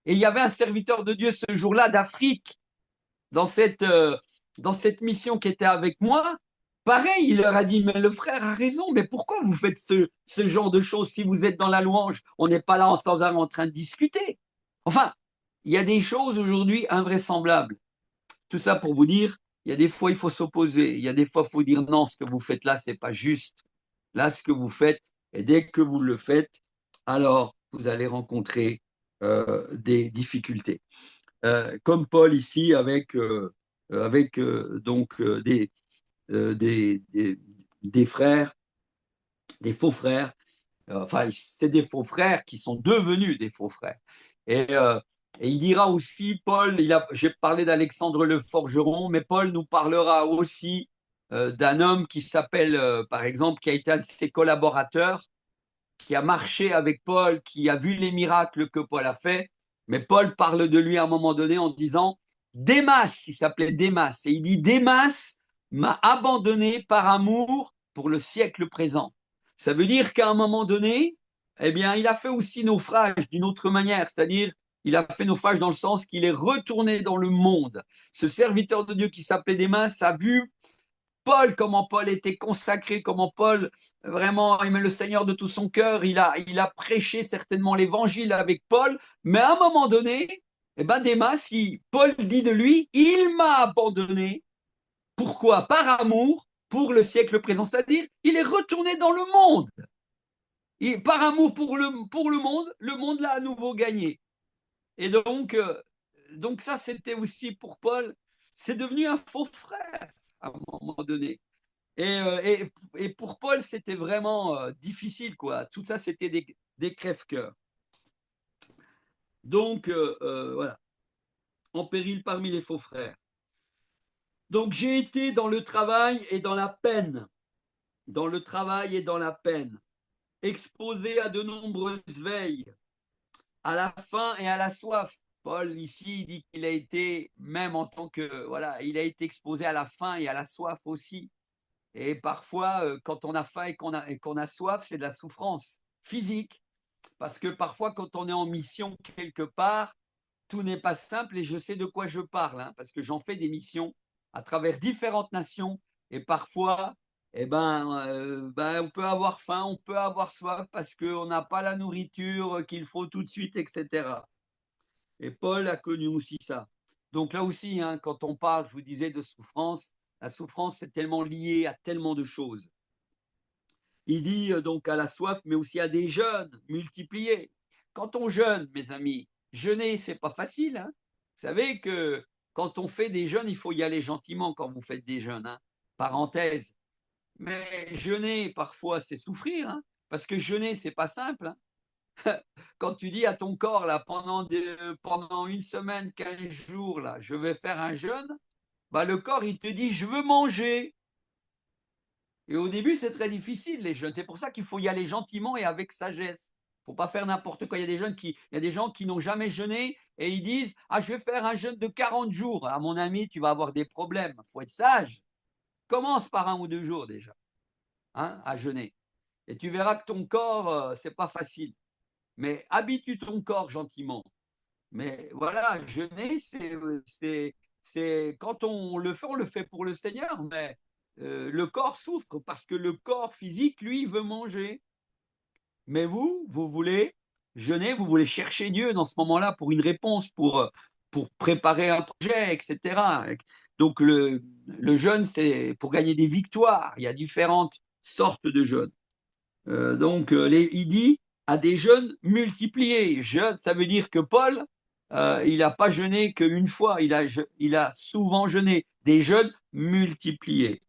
Et il y avait un serviteur de Dieu ce jour-là d'Afrique dans cette mission qui était avec moi. Pareil, il leur a dit, mais le frère a raison, mais pourquoi vous faites ce genre de choses si vous êtes dans la louange? On n'est pas là en train de discuter. Enfin, il y a des choses aujourd'hui invraisemblables. Tout ça pour vous dire, il y a des fois, il faut s'opposer. Il y a des fois, il faut dire non, ce que vous faites là, c'est pas juste. Là, ce que vous faites, et dès que vous le faites, alors vous allez rencontrer des difficultés. Comme Paul ici avec donc des frères, des faux frères, Enfin, c'est des faux frères qui sont devenus des faux frères. Et, euh, et il dira aussi, Paul, j'ai parlé d'Alexandre le forgeron, mais Paul nous parlera aussi d'un homme qui s'appelle, par exemple, qui a été un de ses collaborateurs, qui a marché avec Paul, qui a vu les miracles que Paul a fait. Mais Paul parle de lui à un moment donné en disant Démas, il s'appelait Démas, et il dit Démas m'a abandonné par amour pour le siècle présent. Ça veut dire qu'à un moment donné, eh bien, il a fait aussi naufrage d'une autre manière, c'est-à-dire il a fait naufrage dans le sens qu'il est retourné dans le monde. Ce serviteur de Dieu qui s'appelait Démas a vu Paul, comment Paul était consacré, comment Paul vraiment aimait le Seigneur de tout son cœur. Il a prêché certainement l'évangile avec Paul, mais à un moment donné, eh ben Démas, Paul dit de lui, il m'a abandonné. Pourquoi? Par amour pour le siècle présent, c'est-à-dire il est retourné dans le monde. Par amour pour le monde l'a à nouveau gagné. Et donc ça, c'était aussi pour Paul, c'est devenu un faux frère à un moment donné. Et pour Paul, c'était vraiment difficile, quoi. Tout ça, c'était des crève-cœurs. Donc, voilà, en péril parmi les faux frères. Donc, j'ai été dans le travail et dans la peine, dans le travail et dans la peine, exposé à de nombreuses veilles, à la faim et à la soif. Paul, ici, il dit qu'il a été, même en tant que, voilà, il a été exposé à la faim et à la soif aussi. Et parfois, quand on a faim et qu'on a soif, c'est de la souffrance physique. Parce que parfois, quand on est en mission quelque part, tout n'est pas simple et je sais de quoi je parle, hein, parce que j'en fais des missions à travers différentes nations et parfois, on peut avoir faim, on peut avoir soif parce qu'on n'a pas la nourriture qu'il faut tout de suite, etc. Et Paul a connu aussi ça. Donc là aussi, hein, quand on parle, je vous disais, de souffrance, la souffrance, c'est tellement lié à tellement de choses. Il dit donc à la soif, mais aussi à des jeûnes multipliés. Quand on jeûne, mes amis, jeûner, c'est pas facile. Hein. Vous savez que quand on fait des jeûnes, il faut y aller gentiment quand vous faites des jeûnes. Hein. Parenthèse. Mais jeûner, parfois, c'est souffrir. Hein, parce que jeûner, c'est pas simple. Hein. Quand tu dis à ton corps, là, pendant une semaine, 15 jours, là, je vais faire un jeûne, bah, le corps, il te dit, je veux manger. Et au début, c'est très difficile, les jeûnes. C'est pour ça qu'il faut y aller gentiment et avec sagesse. Il ne faut pas faire n'importe quoi. Il y a des gens qui n'ont jamais jeûné et ils disent ah, je vais faire un jeûne de 40 jours. À mon ami, tu vas avoir des problèmes. Il faut être sage. Commence par 1 ou 2 jours déjà hein, à jeûner. Et tu verras que ton corps, c'est pas facile. Mais habitue ton corps gentiment. Mais voilà, jeûner, c'est quand on le fait pour le Seigneur, mais le corps souffre parce que le corps physique, lui, veut manger. Mais vous voulez jeûner, vous voulez chercher Dieu dans ce moment-là pour une réponse, pour préparer un projet, etc. Donc le jeûne, c'est pour gagner des victoires. Il y a différentes sortes de jeûnes. Il dit à des jeûnes multipliés. Jeûne, ça veut dire que Paul, il n'a pas jeûné qu'une fois, il a souvent jeûné des jeûnes multipliés.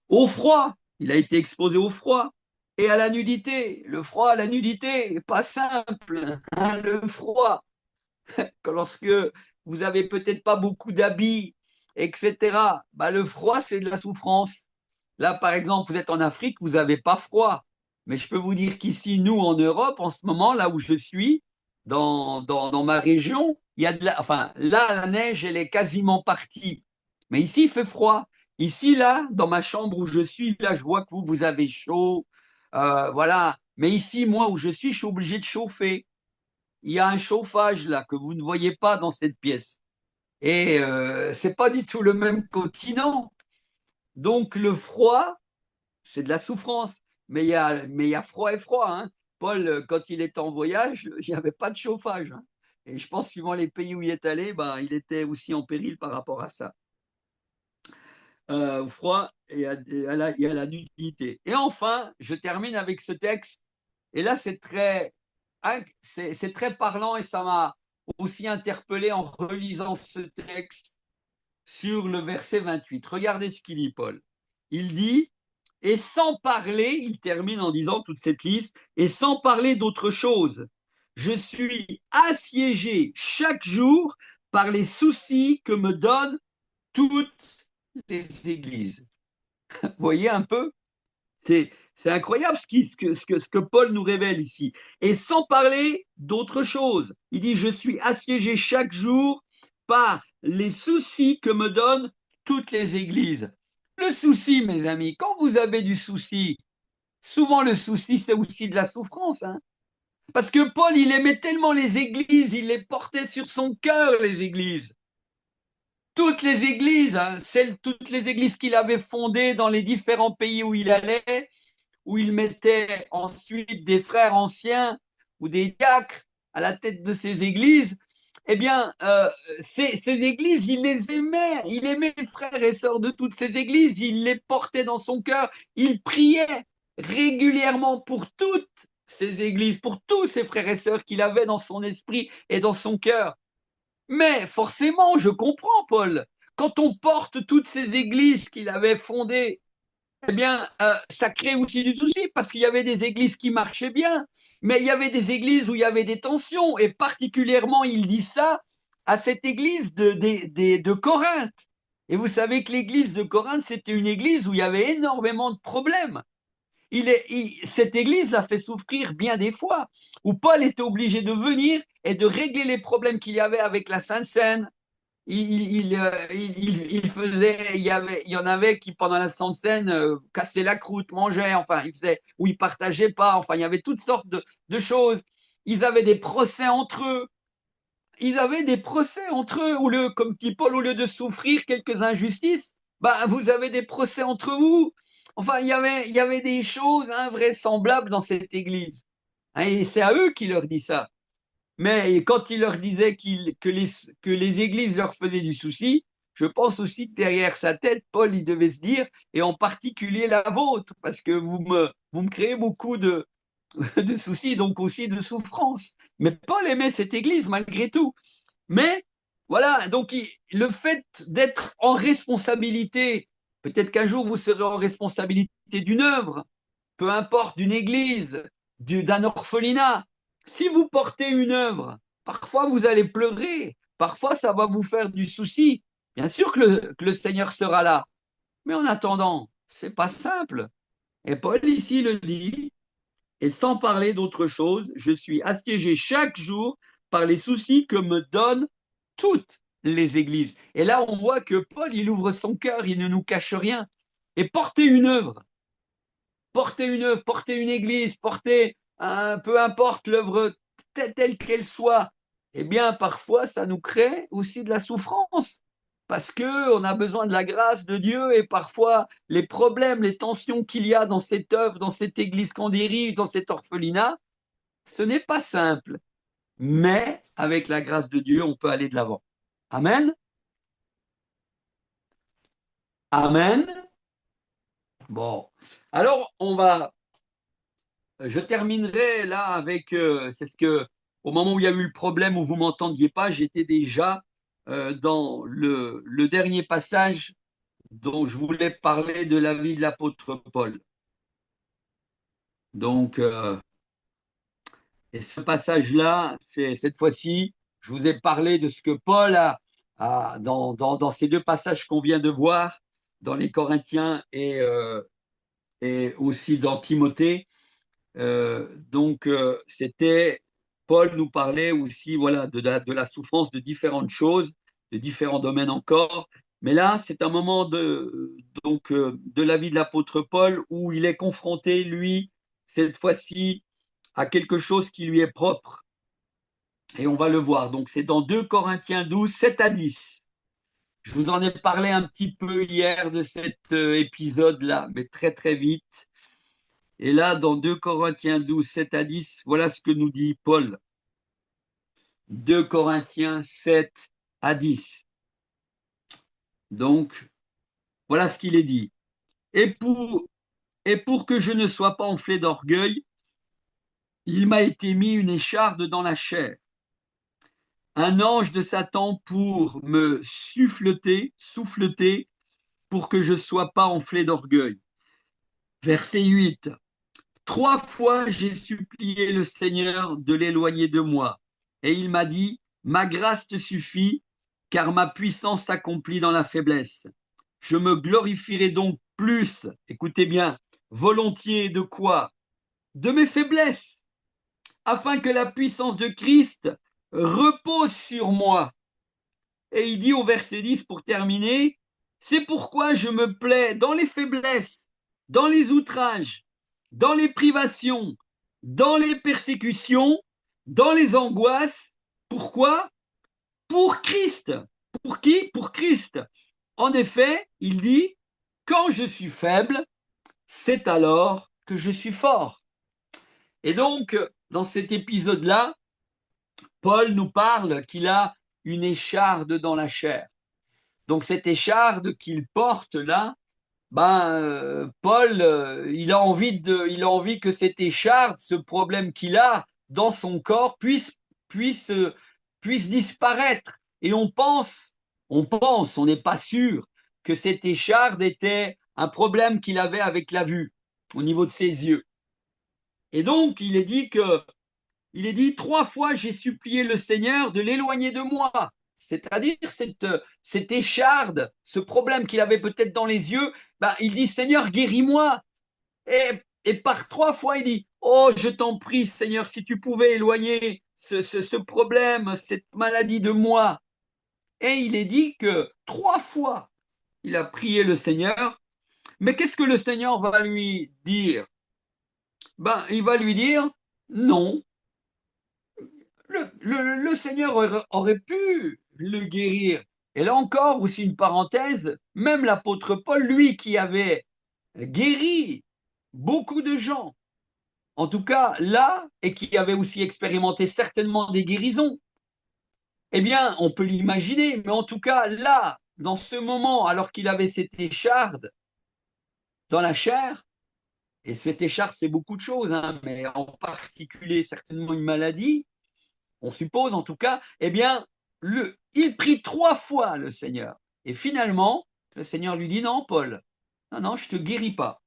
Au froid, il a été exposé au froid et à la nudité. Le froid, la nudité, pas simple. Hein, le froid, lorsque vous avez peut-être pas beaucoup d'habits, etc. Bah, le froid, c'est de la souffrance. Là, par exemple, vous êtes en Afrique, vous n'avez pas froid. Mais je peux vous dire qu'ici, nous, en Europe, en ce moment, là où je suis, dans ma région, il y a enfin, là, la neige, elle est quasiment partie. Mais ici, il fait froid. Ici, là, dans ma chambre où je suis, là, je vois que vous avez chaud. Voilà. Mais ici, moi, où je suis obligé de chauffer. Il y a un chauffage, là, que vous ne voyez pas dans cette pièce. Et c'est pas du tout le même continent. Donc, le froid, c'est de la souffrance. Mais il y a froid et froid. Hein. Paul, quand il était en voyage, il n'y avait pas de chauffage. Hein. Et je pense, suivant les pays où il est allé, ben, il était aussi en péril par rapport à ça. Au froid et à la nudité. Et enfin, je termine avec ce texte. Et là, hein, c'est très parlant et ça m'a aussi interpellé en relisant ce texte sur le verset 28. Regardez ce qu'il dit, Paul. Il dit Et sans parler, il termine en disant toute cette liste, et sans parler d'autre chose, je suis assiégé chaque jour par les soucis que me donnent toutes les églises. Vous voyez un peu? C'est incroyable ce que Paul nous révèle ici. Et sans parler d'autre chose. Il dit, je suis assiégé chaque jour par les soucis que me donnent toutes les églises. Le souci, mes amis, quand vous avez du souci, souvent le souci, c'est aussi de la souffrance. Hein. Parce que Paul, il aimait tellement les églises, il les portait sur son cœur, les églises. Toutes les églises, hein, toutes les églises qu'il avait fondées dans les différents pays où il allait, où il mettait ensuite des frères anciens ou des diacres à la tête de ces églises, eh bien, ces églises, il aimait les frères et sœurs de toutes ces églises, il les portait dans son cœur, il priait régulièrement pour toutes ces églises, pour tous ces frères et sœurs qu'il avait dans son esprit et dans son cœur. Mais forcément, je comprends, Paul, quand on porte toutes ces églises qu'il avait fondées, eh bien, ça crée aussi du souci parce qu'il y avait des églises qui marchaient bien, mais il y avait des églises où il y avait des tensions, et particulièrement, il dit ça à cette église de Corinthe. Et vous savez que l'église de Corinthe, c'était une église où il y avait énormément de problèmes. Cette église l'a fait souffrir bien des fois, où Paul était obligé de venir et de régler les problèmes qu'il y avait avec la Sainte Seine, il faisait, il y en avait qui pendant la Sainte-Seine cassaient la croûte, mangeaient, enfin, ou ils partageaient pas, enfin, il y avait toutes sortes de choses. Ils avaient des procès entre eux. Ils avaient des procès entre eux, comme dit Paul, au lieu de souffrir quelques injustices, bah, vous avez des procès entre vous. Enfin, il y avait des choses invraisemblables dans cette église. Hein, et c'est à eux qu'il leur dit ça. Mais quand il leur disait que les églises leur faisaient du souci, je pense aussi que derrière sa tête, Paul, il devait se dire, et en particulier la vôtre, parce que vous me créez beaucoup de soucis, donc aussi de souffrances. Mais Paul aimait cette église malgré tout. Mais voilà, donc le fait d'être en responsabilité, peut-être qu'un jour vous serez en responsabilité d'une œuvre, peu importe, d'une église, d'un orphelinat. Si vous portez une œuvre, parfois vous allez pleurer, parfois ça va vous faire du souci. Bien sûr que le Seigneur sera là, mais en attendant, c'est pas simple. Et Paul ici le dit, et sans parler d'autre chose, je suis assiégé chaque jour par les soucis que me donnent toutes les églises. Et là, on voit que Paul, il ouvre son cœur, il ne nous cache rien. Et porter une œuvre, porter une église, porter peu importe l'œuvre telle qu'elle soit, eh bien, parfois, ça nous crée aussi de la souffrance. Parce qu'on a besoin de la grâce de Dieu, et parfois les problèmes, les tensions qu'il y a dans cette œuvre, dans cette église qu'on dirige, dans cet orphelinat, ce n'est pas simple. Mais avec la grâce de Dieu, on peut aller de l'avant. Amen. Amen. Bon. Alors, je terminerai là avec, c'est ce que, au moment où il y a eu le problème, où vous m'entendiez pas, j'étais déjà dans le dernier passage dont je voulais parler de la vie de l'apôtre Paul. Donc, et ce passage-là, c'est cette fois-ci, je vous ai parlé de ce que Paul dans ces deux passages qu'on vient de voir, dans les Corinthiens et aussi dans Timothée. C'était Paul nous parlait aussi, voilà, de la souffrance de différentes choses, de différents domaines encore. Mais là, c'est un moment de la vie de l'apôtre Paul où il est confronté, lui, cette fois-ci, à quelque chose qui lui est propre. Et on va le voir. Donc, c'est dans 2 Corinthiens 12, 7 à 10. Je vous en ai parlé un petit peu hier de cet épisode-là, mais très, très vite. Et là, dans 2 Corinthiens 12, 7 à 10, voilà ce que nous dit Paul. 2 Corinthiens 7 à 10. Donc, voilà ce qu'il est dit. Et pour que je ne sois pas enflé d'orgueil, il m'a été mis une écharde dans la chair, un ange de Satan pour me souffleter, pour que je ne sois pas enflé d'orgueil. Verset 8. 3 fois j'ai supplié le Seigneur de l'éloigner de moi. Et il m'a dit, ma grâce te suffit, car ma puissance s'accomplit dans la faiblesse. Je me glorifierai donc plus, écoutez bien, volontiers de quoi? De mes faiblesses, afin que la puissance de Christ repose sur moi. Et il dit au verset 10 pour terminer, c'est pourquoi je me plais dans les faiblesses, dans les outrages, dans les privations, dans les persécutions, dans les angoisses. Pourquoi? Pour Christ. Pour qui? Pour Christ. En effet, il dit, quand je suis faible, c'est alors que je suis fort. Et donc, dans cet épisode-là, Paul nous parle qu'il a une écharde dans la chair. Donc cette écharde qu'il porte là, Paul, il a envie que cette écharde, ce problème qu'il a dans son corps puisse, puisse disparaître. Et on n'est pas sûr que cette écharde était un problème qu'il avait avec la vue au niveau de ses yeux. Et donc il est dit 3 fois j'ai supplié le Seigneur de l'éloigner de moi. C'est-à-dire cette écharde, ce problème qu'il avait peut-être dans les yeux, il dit Seigneur, guéris-moi. Et par 3 fois, il dit oh, je t'en prie, Seigneur, si tu pouvais éloigner ce problème, cette maladie de moi. Et il est dit que 3 fois, il a prié le Seigneur. Mais qu'est-ce que le Seigneur va lui dire? Il va lui dire non. Le Seigneur aurait pu le guérir. Et là encore, aussi une parenthèse, même l'apôtre Paul, lui qui avait guéri beaucoup de gens, en tout cas là, et qui avait aussi expérimenté certainement des guérisons, eh bien, on peut l'imaginer, mais en tout cas là, dans ce moment, alors qu'il avait cette écharde dans la chair, et cette écharde, c'est beaucoup de choses, hein, mais en particulier certainement une maladie, on suppose en tout cas, eh bien, il prie 3 fois le Seigneur. Et finalement, le Seigneur lui dit, non, Paul, non, non, je ne te guéris pas.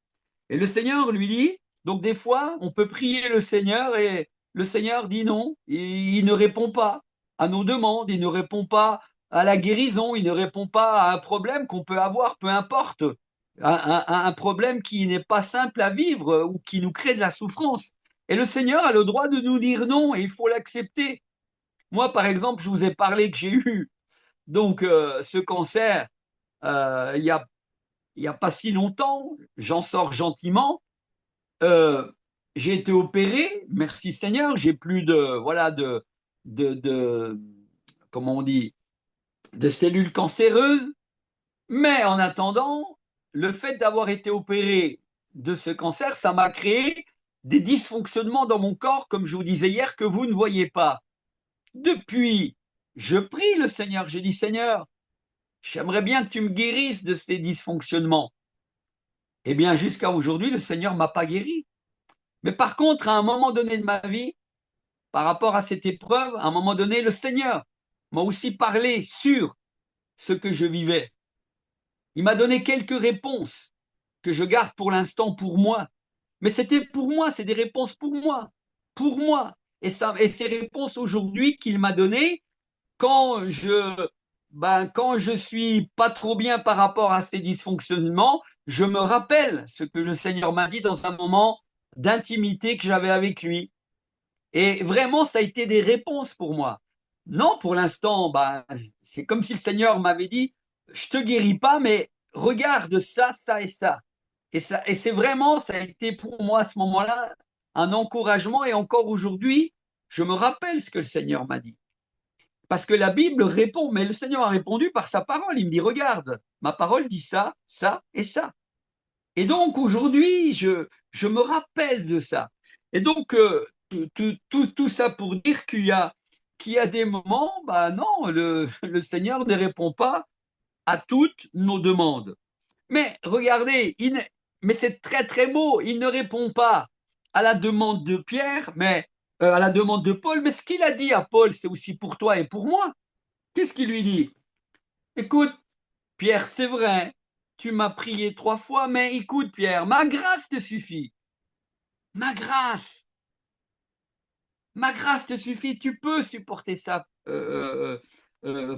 Et le Seigneur lui dit, donc des fois, on peut prier le Seigneur et le Seigneur dit non, il ne répond pas à nos demandes, il ne répond pas à la guérison, il ne répond pas à un problème qu'on peut avoir, peu importe, un problème qui n'est pas simple à vivre ou qui nous crée de la souffrance. Et le Seigneur a le droit de nous dire non et il faut l'accepter. Moi, par exemple, je vous ai parlé que j'ai eu donc ce cancer il y a pas si longtemps. J'en sors gentiment. Euh, j'ai été opéré, merci Seigneur. J'ai plus de comment on dit, de cellules cancéreuses. Mais en attendant, le fait d'avoir été opéré de ce cancer, ça m'a créé des dysfonctionnements dans mon corps, comme je vous disais hier, que vous ne voyez pas. Depuis, je prie le Seigneur, j'ai dit Seigneur, j'aimerais bien que tu me guérisses de ces dysfonctionnements. Eh bien, jusqu'à aujourd'hui, le Seigneur ne m'a pas guéri. Mais par contre, à un moment donné de ma vie, par rapport à cette épreuve, à un moment donné, le Seigneur m'a aussi parlé sur ce que je vivais. Il m'a donné quelques réponses que je garde pour l'instant pour moi. Mais c'était pour moi, c'est des réponses pour moi. Pour moi. Et ces réponses aujourd'hui qu'il m'a données, quand quand je suis pas trop bien par rapport à ces dysfonctionnements, je me rappelle ce que le Seigneur m'a dit dans un moment d'intimité que j'avais avec lui. Et vraiment, ça a été des réponses pour moi. Non, pour l'instant, c'est comme si le Seigneur m'avait dit, je te guéris pas, mais regarde ça, ça et ça. Et c'est vraiment, ça a été pour moi à ce moment-là un encouragement. Et encore aujourd'hui, je me rappelle ce que le Seigneur m'a dit. Parce que la Bible répond, mais le Seigneur a répondu par sa parole. Il me dit, regarde, ma parole dit ça, ça et ça. Et donc aujourd'hui, je me rappelle de ça. Et donc, tout ça pour dire qu'il y a des moments, non, le Seigneur ne répond pas à toutes nos demandes. Mais regardez, mais c'est très très beau, il ne répond pas à la demande de Pierre, mais à la demande de Paul, mais ce qu'il a dit à Paul, c'est aussi pour toi et pour moi. Qu'est-ce qu'il lui dit? Écoute, Pierre, c'est vrai, tu m'as prié 3 fois, mais écoute, Pierre, ma grâce te suffit. Ma grâce. Ma grâce te suffit, tu peux supporter ça,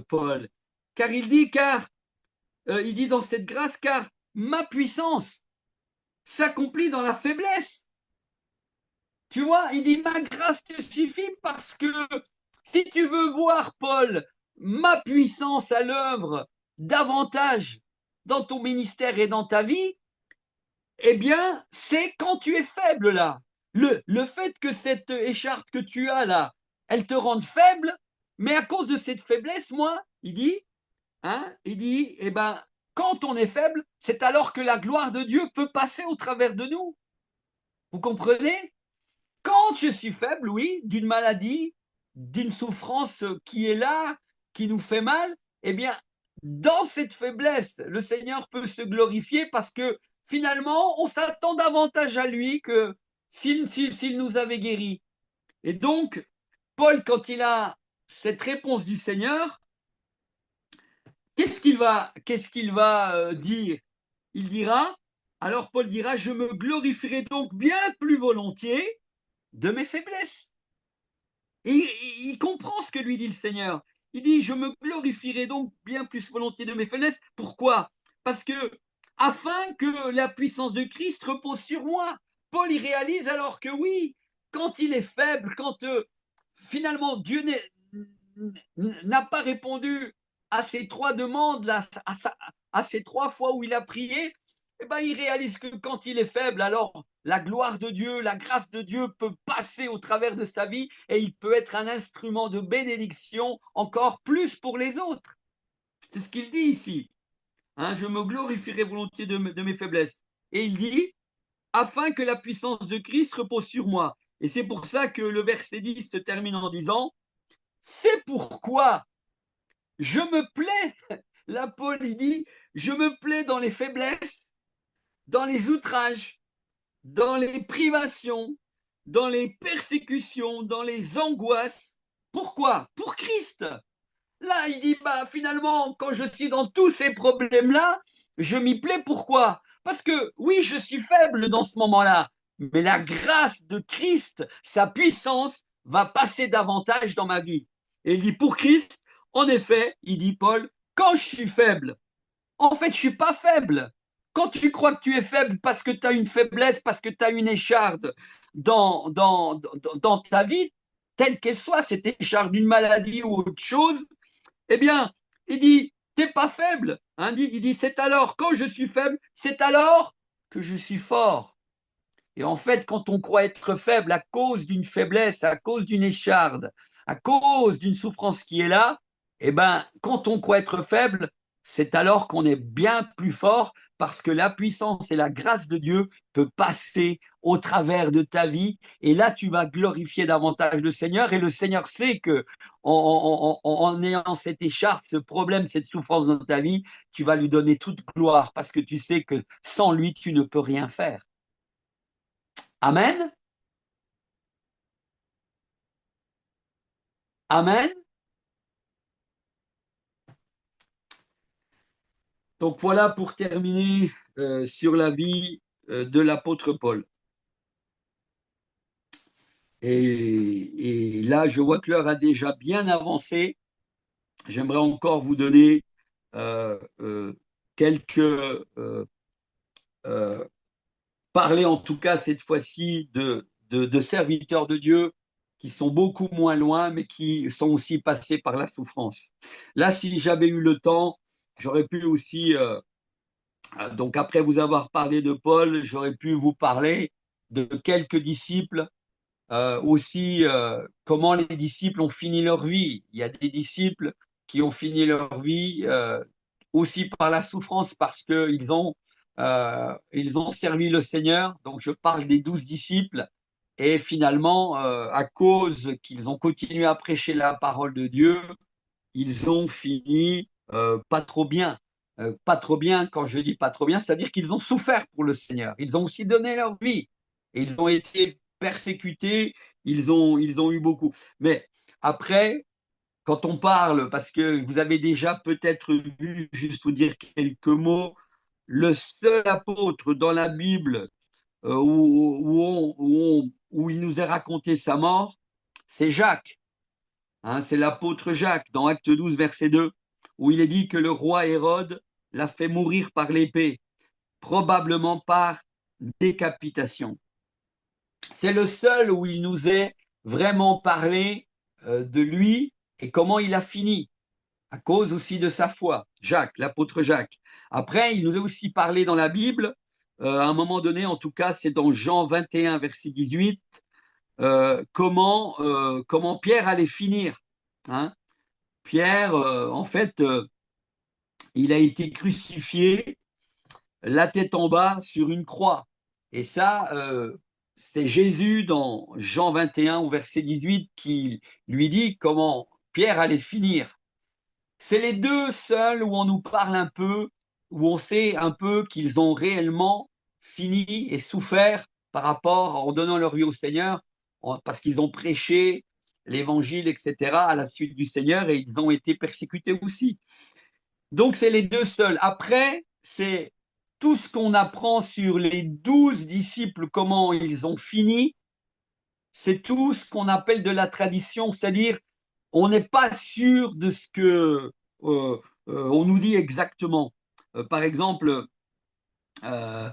Paul. Car il dit dans cette grâce, car ma puissance s'accomplit dans la faiblesse. Tu vois, il dit ma grâce te suffit parce que si tu veux voir, Paul, ma puissance à l'œuvre davantage dans ton ministère et dans ta vie, eh bien, c'est quand tu es faible là. Le fait que cette écharpe que tu as là, elle te rende faible, mais à cause de cette faiblesse, moi, il dit, eh ben, quand on est faible, c'est alors que la gloire de Dieu peut passer au travers de nous. Vous comprenez? Quand je suis faible, oui, d'une maladie, d'une souffrance qui est là, qui nous fait mal, eh bien, dans cette faiblesse, le Seigneur peut se glorifier parce que finalement, on s'attend davantage à lui que s'il nous avait guéris. Et donc, Paul, quand il a cette réponse du Seigneur, qu'est-ce qu'il va dire? Il dira, alors Paul dira, je me glorifierai donc bien plus volontiers de mes faiblesses. Et il comprend ce que lui dit le Seigneur. Il dit, je me glorifierai donc bien plus volontiers de mes faiblesses. Pourquoi? Parce que, afin que la puissance de Christ repose sur moi. Paul y réalise alors que oui, quand il est faible, quand finalement Dieu n'a pas répondu à ces 3 demandes, à ces 3 fois où il a prié, eh ben, il réalise que quand il est faible, alors la gloire de Dieu, la grâce de Dieu peut passer au travers de sa vie et il peut être un instrument de bénédiction encore plus pour les autres. C'est ce qu'il dit ici. Je me glorifierai volontiers de mes faiblesses. Et il dit, afin que la puissance de Christ repose sur moi. Et c'est pour ça que le verset 10 se termine en disant, c'est pourquoi je me plais, la Paul il dit, je me plais dans les faiblesses, dans les outrages, dans les privations, dans les persécutions, dans les angoisses. Pourquoi? Pour Christ. Là, il dit, bah, finalement, quand je suis dans tous ces problèmes-là, je m'y plais. Pourquoi? Parce que oui, je suis faible dans ce moment-là, mais la grâce de Christ, sa puissance, va passer davantage dans ma vie. Et il dit, pour Christ, en effet, il dit Paul, quand je suis faible, en fait, je suis pas faible. Quand tu crois que tu es faible parce que tu as une faiblesse, parce que tu as une écharde dans ta vie, telle qu'elle soit, cette écharde d'une maladie ou autre chose, eh bien, il dit, t'es pas faible. Il dit, c'est alors, quand je suis faible, c'est alors que je suis fort. Et en fait, quand on croit être faible à cause d'une faiblesse, à cause d'une écharde, à cause d'une souffrance qui est là, eh ben, quand on croit être faible, c'est alors qu'on est bien plus fort parce que la puissance et la grâce de Dieu peut passer au travers de ta vie. Et là, tu vas glorifier davantage le Seigneur. Et le Seigneur sait que en ayant cette écharpe, ce problème, cette souffrance dans ta vie, tu vas lui donner toute gloire parce que tu sais que sans lui, tu ne peux rien faire. Amen. Amen. Donc voilà pour terminer sur la vie de l'apôtre Paul. Et là, je vois que l'heure a déjà bien avancé. J'aimerais encore vous donner quelques euh, parler en tout cas cette fois-ci de serviteurs de Dieu qui sont beaucoup moins loin, mais qui sont aussi passés par la souffrance. Là, si j'avais eu le temps, j'aurais pu aussi donc après vous avoir parlé de Paul, j'aurais pu vous parler de quelques disciples, aussi comment les disciples ont fini leur vie. Il y a des disciples qui ont fini leur vie aussi par la souffrance parce ils ont servi le Seigneur. Donc je parle des 12 disciples et finalement, à cause qu'ils ont continué à prêcher la parole de Dieu, ils ont fini pas trop bien. Pas trop bien, quand je dis pas trop bien, c'est-à-dire qu'ils ont souffert pour le Seigneur. Ils ont aussi donné leur vie. Et ils ont été persécutés, ils ont eu beaucoup. Mais après, quand on parle, parce que vous avez déjà peut-être vu, juste vous dire quelques mots, le seul apôtre dans la Bible où il nous est raconté sa mort, c'est Jacques. Hein, c'est l'apôtre Jacques dans Acte 12, verset 2, où il est dit que le roi Hérode l'a fait mourir par l'épée, probablement par décapitation. C'est le seul où il nous est vraiment parlé de lui et comment il a fini, à cause aussi de sa foi, Jacques, l'apôtre Jacques. Après, il nous a aussi parlé dans la Bible, à un moment donné, en tout cas, c'est dans Jean 21, verset 18, comment Pierre allait finir. Hein. Pierre, en fait, il a été crucifié, la tête en bas, sur une croix. Et ça, c'est Jésus dans Jean 21, au verset 18, qui lui dit comment Pierre allait finir. C'est les deux seuls où on nous parle un peu, où on sait un peu qu'ils ont réellement fini et souffert par rapport en donnant leur vie au Seigneur, parce qu'ils ont prêché l'évangile, etc., à la suite du Seigneur, et ils ont été persécutés aussi. Donc, c'est les deux seuls. Après, c'est tout ce qu'on apprend sur les 12 disciples, comment ils ont fini, c'est tout ce qu'on appelle de la tradition, c'est-à-dire on n'est pas sûr de ce que on nous dit exactement. Par exemple, euh,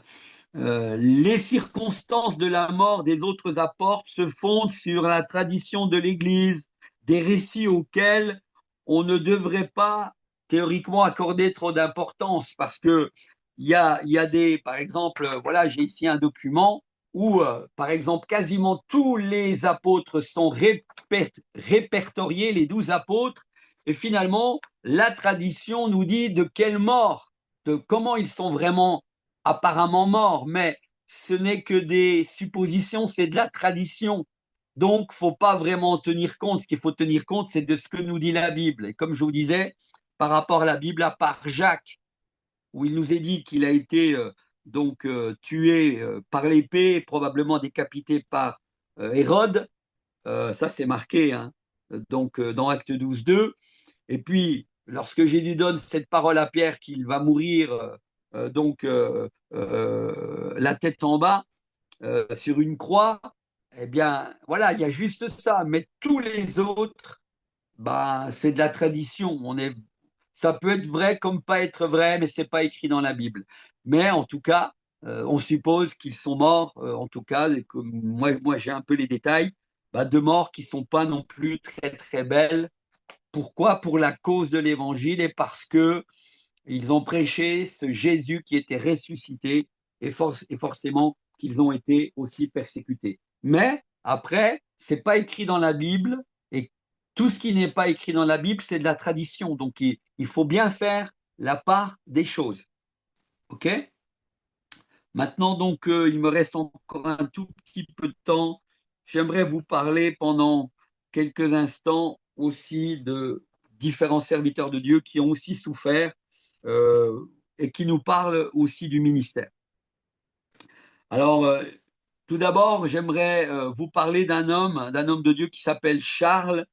les circonstances de la mort des autres apôtres se fondent sur la tradition de l'Église, des récits auxquels on ne devrait pas théoriquement accorder trop d'importance parce que il y a des, par exemple, voilà, j'ai ici un document où, par exemple, quasiment tous les apôtres sont répertoriés, les 12 apôtres, et finalement, la tradition nous dit de quelle mort, de comment ils sont vraiment apparemment morts, mais ce n'est que des suppositions, c'est de la tradition. Donc, faut pas vraiment tenir compte. Ce qu'il faut tenir compte, c'est de ce que nous dit la Bible. Et comme je vous disais, par rapport à la Bible, à part Jacques, où il nous est dit qu'il a été tué par l'épée, probablement décapité par Hérode, ça c'est marqué, hein, dans Acte 12, 2. Et puis, lorsque Jésus donne cette parole à Pierre qu'il va mourir la tête en bas sur une croix, eh bien, voilà, il y a juste ça. Mais tous les autres, bah, c'est de la tradition. Ça peut être vrai comme pas être vrai, mais c'est pas écrit dans la Bible. Mais en tout cas, on suppose qu'ils sont morts, en tout cas, et que moi j'ai un peu les détails, bah, de morts qui sont pas non plus très très belles. Pourquoi? Pour la cause de l'évangile et parce que ils ont prêché ce Jésus qui était ressuscité et forcément qu'ils ont été aussi persécutés. Mais après, c'est pas écrit dans la Bible et tout ce qui n'est pas écrit dans la Bible, c'est de la tradition. Donc il faut bien faire la part des choses. OK? Maintenant, donc, il me reste encore un tout petit peu de temps. J'aimerais vous parler pendant quelques instants aussi de différents serviteurs de Dieu qui ont aussi souffert euh, et qui nous parlent aussi du ministère. Alors, tout d'abord, j'aimerais vous parler d'un homme de Dieu qui s'appelle Charles.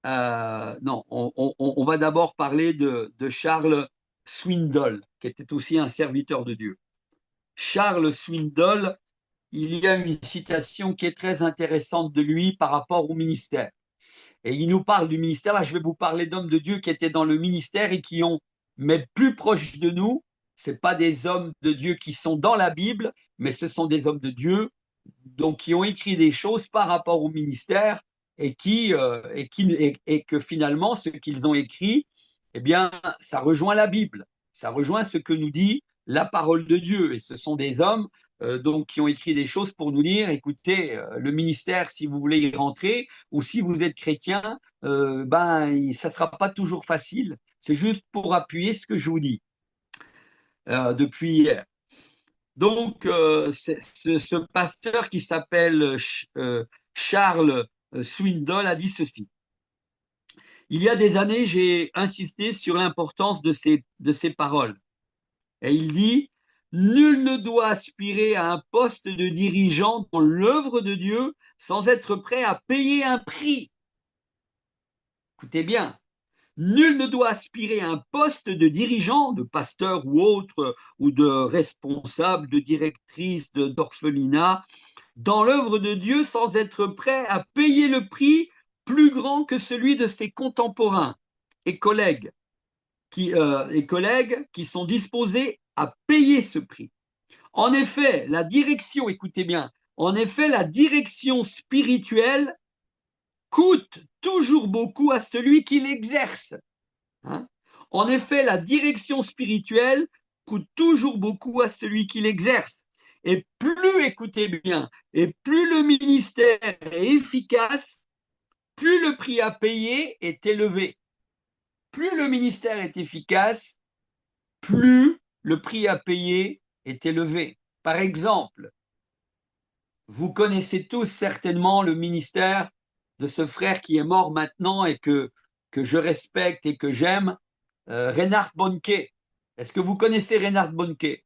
Non, on va d'abord parler de Charles Swindoll, qui était aussi un serviteur de Dieu. Charles Swindoll, il y a une citation qui est très intéressante de lui par rapport au ministère. Et il nous parle du ministère. Là, je vais vous parler d'hommes de Dieu qui étaient dans le ministère et qui ont, mais plus proches de nous, ce n'est pas des hommes de Dieu qui sont dans la Bible, mais ce sont des hommes de Dieu donc, qui ont écrit des choses par rapport au ministère et que finalement, ce qu'ils ont écrit, eh bien, ça rejoint la Bible. Ça rejoint ce que nous dit la parole de Dieu. Et ce sont des hommes qui ont écrit des choses pour nous dire, écoutez, le ministère, si vous voulez y rentrer, ou si vous êtes chrétien, ça ne sera pas toujours facile. C'est juste pour appuyer ce que je vous dis depuis hier. Donc, ce pasteur qui s'appelle Charles Swindoll a dit ceci. Il y a des années, j'ai insisté sur l'importance de ces paroles. Et il dit, nul ne doit aspirer à un poste de dirigeant dans l'œuvre de Dieu sans être prêt à payer un prix. Écoutez bien, Nul ne doit aspirer à un poste de dirigeant, de pasteur ou autre, ou de responsable, de directrice d'orphelinat dans l'œuvre de Dieu sans être prêt à payer le prix plus grand que celui de ses contemporains et collègues qui sont disposés à payer ce prix. En effet, la direction, écoutez bien, en effet, la direction spirituelle coûte toujours beaucoup à celui qui l'exerce. Hein. En effet, la direction spirituelle coûte toujours beaucoup à celui qui l'exerce. Et plus, écoutez bien, et plus le ministère est efficace, plus le prix à payer est élevé. Plus le ministère est efficace, plus le prix à payer est élevé. Par exemple, vous connaissez tous certainement le ministère de ce frère qui est mort maintenant et que je respecte et que j'aime, Reinhard Bonnke. Est-ce que vous connaissez Reinhard Bonnke?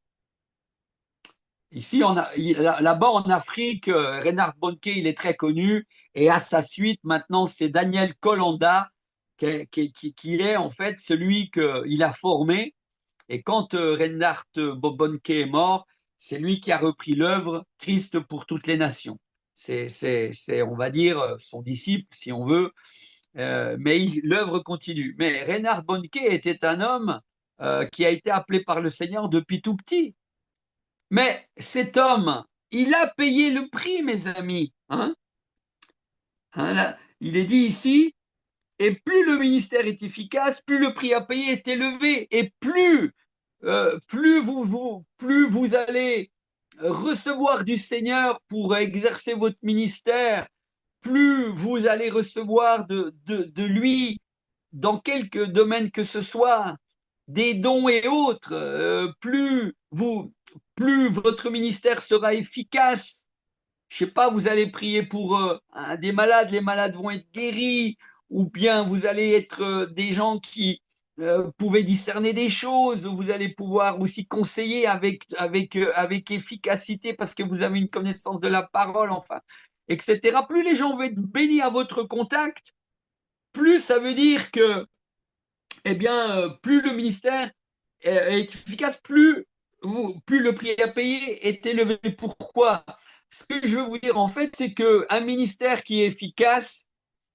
Ici, là-bas en Afrique, Reinhard Bonnke, il est très connu. Et à sa suite, maintenant, c'est Daniel Kolanda qui est en fait celui qu'il a formé. Et quand Reinhard Bonnke est mort, c'est lui qui a repris l'œuvre Christ pour toutes les nations. C'est, on va dire, son disciple, si on veut, mais l'œuvre continue. Mais Reinhard Bonnke était un homme qui a été appelé par le Seigneur depuis tout petit. Mais cet homme, il a payé le prix, mes amis. Là, il est dit ici, et plus le ministère est efficace, plus le prix à payer est élevé, et plus vous allez recevoir du Seigneur pour exercer votre ministère, plus vous allez recevoir de lui dans quelque domaine que ce soit, des dons et autres, plus votre ministère sera efficace. Je sais pas, vous allez prier pour des malades, les malades vont être guéris, ou bien vous allez être des gens qui pouvaient discerner des choses, vous allez pouvoir aussi conseiller avec efficacité parce que vous avez une connaissance de la parole, enfin, etc. Plus les gens vont être bénis à votre contact, plus ça veut dire que eh bien, plus le ministère est efficace, plus le prix à payer est élevé. Pourquoi? Ce que je veux vous dire, en fait, c'est qu'un ministère qui est efficace,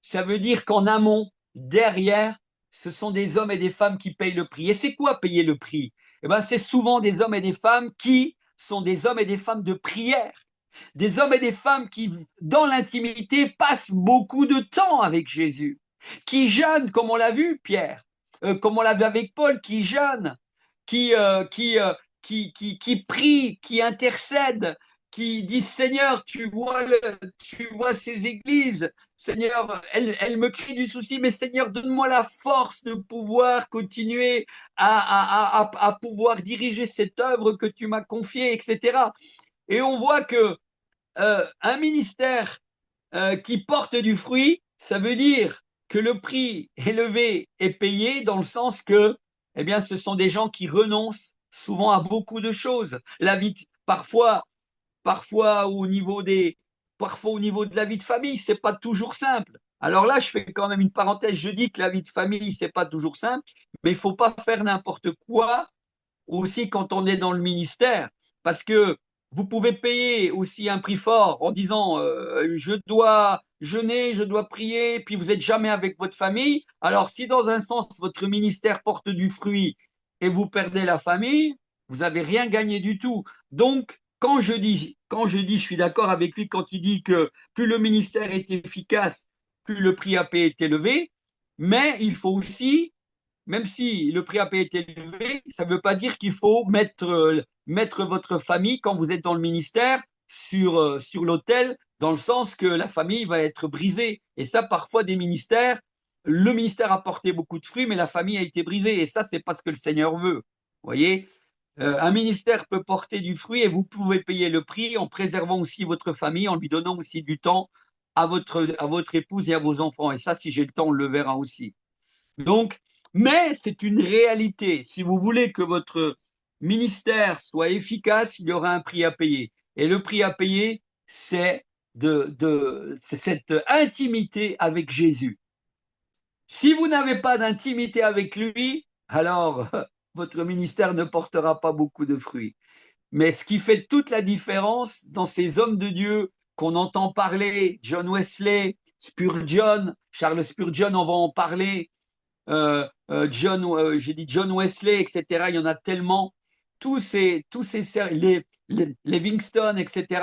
ça veut dire qu'en amont, derrière, ce sont des hommes et des femmes qui payent le prix. Et c'est quoi payer le prix? Eh ben, c'est souvent des hommes et des femmes qui sont des hommes et des femmes de prière. Des hommes et des femmes qui, dans l'intimité, passent beaucoup de temps avec Jésus, qui jeûnent, comme on l'a vu, Pierre, comme on l'a vu avec Paul, qui jeûnent, qui, euh, qui, euh, qui prient, qui intercèdent, qui disent Seigneur, tu vois ces églises, Seigneur, elles me crient du souci, mais Seigneur, donne-moi la force de pouvoir continuer à pouvoir diriger cette œuvre que tu m'as confiée, etc. Et on voit que un ministère qui porte du fruit, ça veut dire que le prix élevé est payé dans le sens que, eh bien, ce sont des gens qui renoncent souvent à beaucoup de choses. La vie, parfois parfois au niveau de la vie de famille, c'est pas toujours simple. Alors là, je fais quand même une parenthèse. Je dis que la vie de famille, c'est pas toujours simple, mais il faut pas faire n'importe quoi aussi quand on est dans le ministère, parce que vous pouvez payer aussi un prix fort en disant je dois jeûner, je dois prier, puis vous n'êtes jamais avec votre famille. Alors si dans un sens votre ministère porte du fruit et vous perdez la famille, vous n'avez rien gagné du tout. Donc je suis d'accord avec lui quand il dit que plus le ministère est efficace, plus le prix à payer est élevé, mais il faut aussi même si le prix à payer est élevé, ça ne veut pas dire qu'il faut mettre votre famille, quand vous êtes dans le ministère, sur l'autel, dans le sens que la famille va être brisée. Et ça, parfois, le ministère a porté beaucoup de fruits, mais la famille a été brisée. Et ça, c'est pas ce que le Seigneur veut. Vous voyez, un ministère peut porter du fruit et vous pouvez payer le prix en préservant aussi votre famille, en lui donnant aussi du temps à votre épouse et à vos enfants. Et ça, si j'ai le temps, on le verra aussi. Donc, mais c'est une réalité. Si vous voulez que votre ministère soit efficace, il y aura un prix à payer. Et le prix à payer, c'est c'est cette intimité avec Jésus. Si vous n'avez pas d'intimité avec lui, alors votre ministère ne portera pas beaucoup de fruits. Mais ce qui fait toute la différence dans ces hommes de Dieu qu'on entend parler, John Wesley, Spurgeon, Charles Spurgeon, on va en parler, j'ai dit John Wesley, etc. Il y en a tellement. Les Livingston, etc.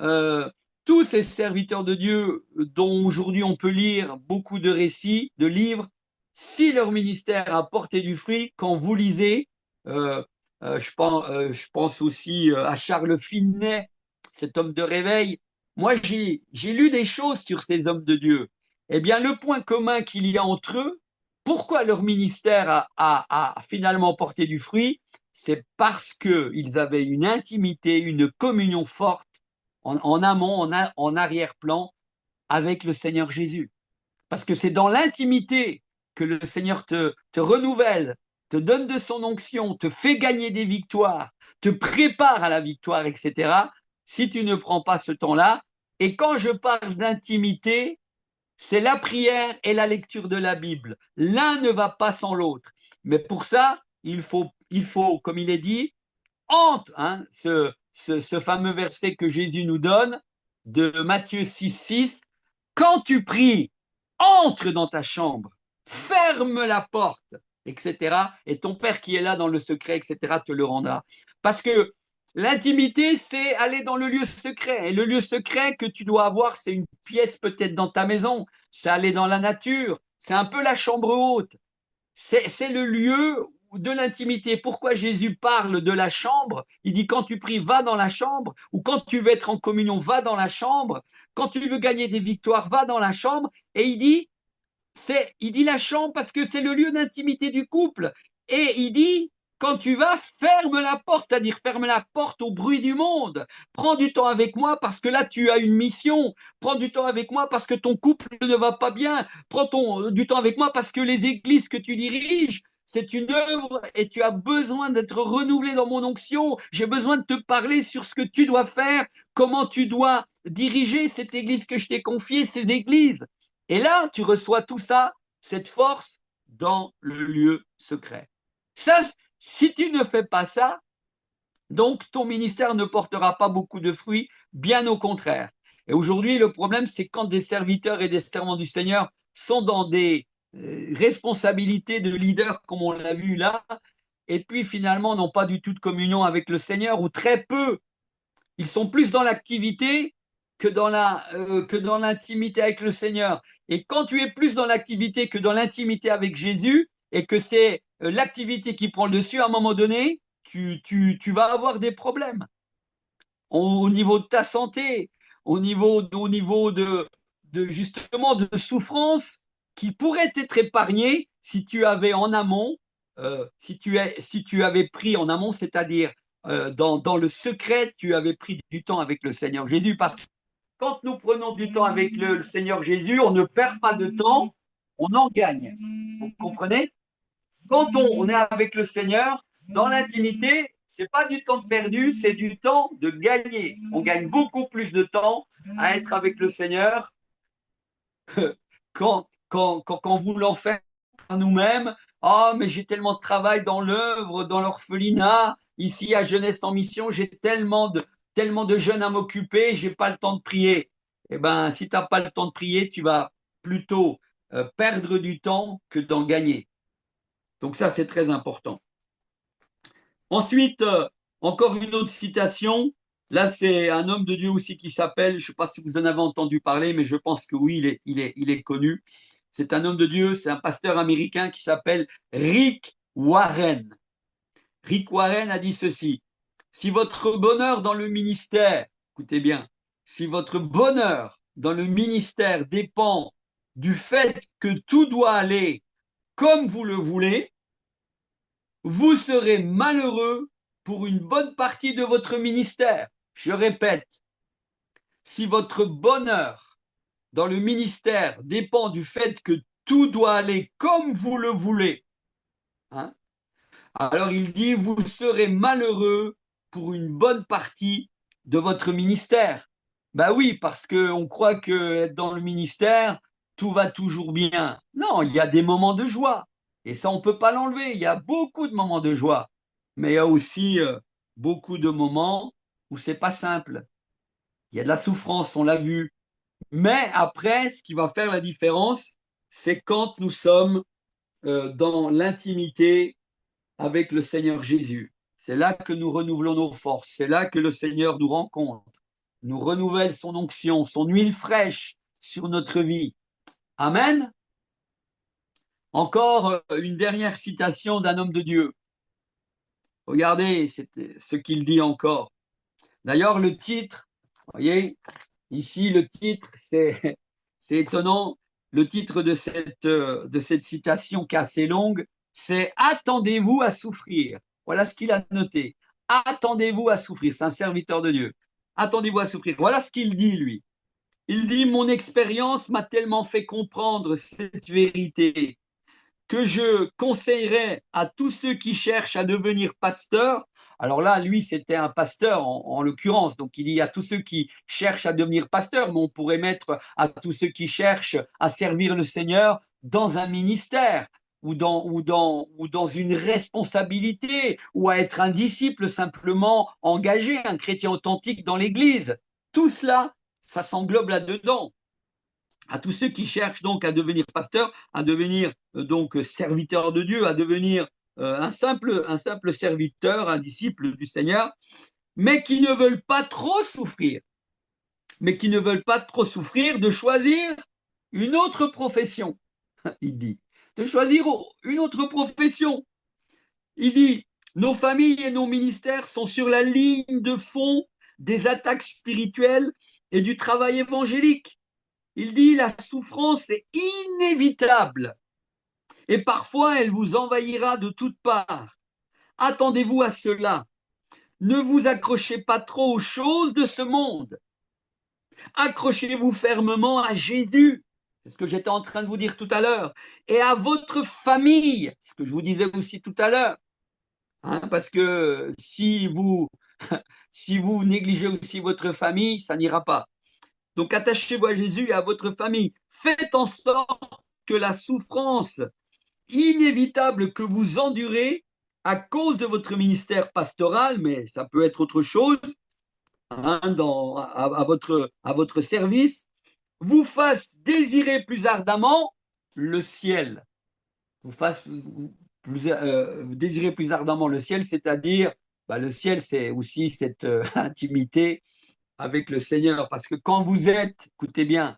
euh, tous ces serviteurs de Dieu dont aujourd'hui on peut lire beaucoup de récits, de livres, si leur ministère a porté du fruit, quand vous lisez, euh, je pense aussi à Charles Finney, cet homme de réveil. Moi, j'ai lu des choses sur ces hommes de Dieu. Eh bien, le point commun qu'il y a entre eux, pourquoi leur ministère a finalement porté du fruit? C'est parce qu'ils avaient une intimité, une communion forte en amont, en arrière-plan avec le Seigneur Jésus. Parce que c'est dans l'intimité que le Seigneur te renouvelle, te donne de son onction, te fait gagner des victoires, te prépare à la victoire, etc. Si tu ne prends pas ce temps-là, et quand je parle d'intimité, c'est la prière et la lecture de la Bible. L'un ne va pas sans l'autre. Mais pour ça, il faut comme il est dit, entre ce fameux verset que Jésus nous donne de Matthieu 6,6, quand tu pries, entre dans ta chambre, ferme la porte, etc. Et ton Père qui est là dans le secret, etc., te le rendra. Parce que l'intimité, c'est aller dans le lieu secret. Et le lieu secret que tu dois avoir, c'est une pièce peut-être dans ta maison, c'est aller dans la nature, c'est un peu la chambre haute. C'est le lieu de l'intimité. Pourquoi Jésus parle de la chambre? Il dit quand tu pries, va dans la chambre, ou quand tu veux être en communion, va dans la chambre, quand tu veux gagner des victoires, va dans la chambre. Et il dit la chambre parce que c'est le lieu d'intimité du couple. Et il dit, quand tu vas, ferme la porte, c'est-à-dire ferme la porte au bruit du monde. Prends du temps avec moi parce que là, tu as une mission. Prends du temps avec moi parce que ton couple ne va pas bien. Du temps avec moi parce que les églises que tu diriges, c'est une œuvre et tu as besoin d'être renouvelé dans mon onction. J'ai besoin de te parler sur ce que tu dois faire, comment tu dois diriger cette église que je t'ai confiée, ces églises. Et là, tu reçois tout ça, cette force, dans le lieu secret. Ça, si tu ne fais pas ça, donc ton ministère ne portera pas beaucoup de fruits, bien au contraire. Et aujourd'hui, le problème, c'est quand des serviteurs et des servants du Seigneur sont dans des responsabilités de leader, comme on l'a vu là, et puis finalement n'ont pas du tout de communion avec le Seigneur, ou très peu. Ils sont plus dans l'activité que dans l'intimité avec le Seigneur. Et quand tu es plus dans l'activité que dans l'intimité avec Jésus, et que c'est l'activité qui prend le dessus, à un moment donné, tu vas avoir des problèmes au niveau de ta santé, au niveau justement de souffrance qui pourrait être épargnée si tu avais en amont, si tu avais pris en amont, c'est-à-dire dans le secret, tu avais pris du temps avec le Seigneur Jésus. Parce que quand nous prenons du temps avec le Seigneur Jésus, on ne perd pas de temps, on en gagne. Vous comprenez? Quand on est avec le Seigneur, dans l'intimité, c'est pas du temps perdu, c'est du temps de gagner. On gagne beaucoup plus de temps à être avec le Seigneur quand vous l'en faites par nous-mêmes. Oh, mais j'ai tellement de travail dans l'œuvre, dans l'orphelinat, ici à Jeunesse en Mission, j'ai tellement de jeunes à m'occuper, j'ai pas le temps de prier. Eh ben, si tu n'as pas le temps de prier, tu vas plutôt perdre du temps que d'en gagner. Donc ça, c'est très important. Ensuite, encore une autre citation. Là, c'est un homme de Dieu aussi qui s'appelle, je ne sais pas si vous en avez entendu parler, mais je pense que oui, il est connu. C'est un homme de Dieu, c'est un pasteur américain qui s'appelle Rick Warren. Rick Warren a dit ceci: si votre bonheur dans le ministère, écoutez bien, si votre bonheur dans le ministère dépend du fait que tout doit aller comme vous le voulez, vous serez malheureux pour une bonne partie de votre ministère. Je répète, si votre bonheur dans le ministère dépend du fait que tout doit aller comme vous le voulez, hein, alors il dit, vous serez malheureux pour une bonne partie de votre ministère. Ben oui, parce qu'on croit que être dans le ministère, tout va toujours bien. Non, il y a des moments de joie. Et ça, on ne peut pas l'enlever. Il y a beaucoup de moments de joie. Mais il y a aussi beaucoup de moments où c'est pas simple. Il y a de la souffrance, on l'a vu. Mais après, ce qui va faire la différence, c'est quand nous sommes dans l'intimité avec le Seigneur Jésus. C'est là que nous renouvelons nos forces. C'est là que le Seigneur nous rencontre, nous renouvelle son onction, son huile fraîche sur notre vie. Amen. Encore une dernière citation d'un homme de Dieu. Regardez ce qu'il dit encore. D'ailleurs, le titre, vous voyez, ici, le titre, c'est étonnant. Le titre de cette citation qui est assez longue, c'est Attendez-vous à souffrir. Voilà ce qu'il a noté. Attendez-vous à souffrir. C'est un serviteur de Dieu. Attendez-vous à souffrir. Voilà ce qu'il dit, lui. Il dit, mon expérience m'a tellement fait comprendre cette vérité que je conseillerais à tous ceux qui cherchent à devenir pasteurs. Alors là, lui, c'était un pasteur en l'occurrence. Donc, il dit à tous ceux qui cherchent à devenir pasteurs, mais on pourrait mettre à tous ceux qui cherchent à servir le Seigneur dans un ministère ou dans une responsabilité ou à être un disciple simplement engagé, un chrétien authentique dans l'Église. Tout cela, ça s'englobe là-dedans à tous ceux qui cherchent donc à devenir pasteur, à devenir donc serviteur de Dieu, à devenir un simple serviteur, un disciple du Seigneur, mais qui ne veulent pas trop souffrir, de choisir une autre profession, il dit, de choisir une autre profession. Il dit, nos familles et nos ministères sont sur la ligne de fond des attaques spirituelles et du travail évangélique. Il dit la souffrance est inévitable et parfois elle vous envahira de toutes parts. Attendez-vous à cela. Ne vous accrochez pas trop aux choses de ce monde. Accrochez-vous fermement à Jésus. C'est ce que j'étais en train de vous dire tout à l'heure. Et à votre famille. Ce que je vous disais aussi tout à l'heure. Parce que si vous négligez aussi votre famille, ça n'ira pas. Donc attachez-vous à Jésus et à votre famille. Faites en sorte que la souffrance inévitable que vous endurez à cause de votre ministère pastoral, mais ça peut être autre chose, à votre service, vous fasse désirer plus ardemment le ciel. Vous fasse désirer plus ardemment le ciel, c'est-à-dire, le ciel, c'est aussi cette intimité avec le Seigneur. Parce que quand vous êtes, écoutez bien,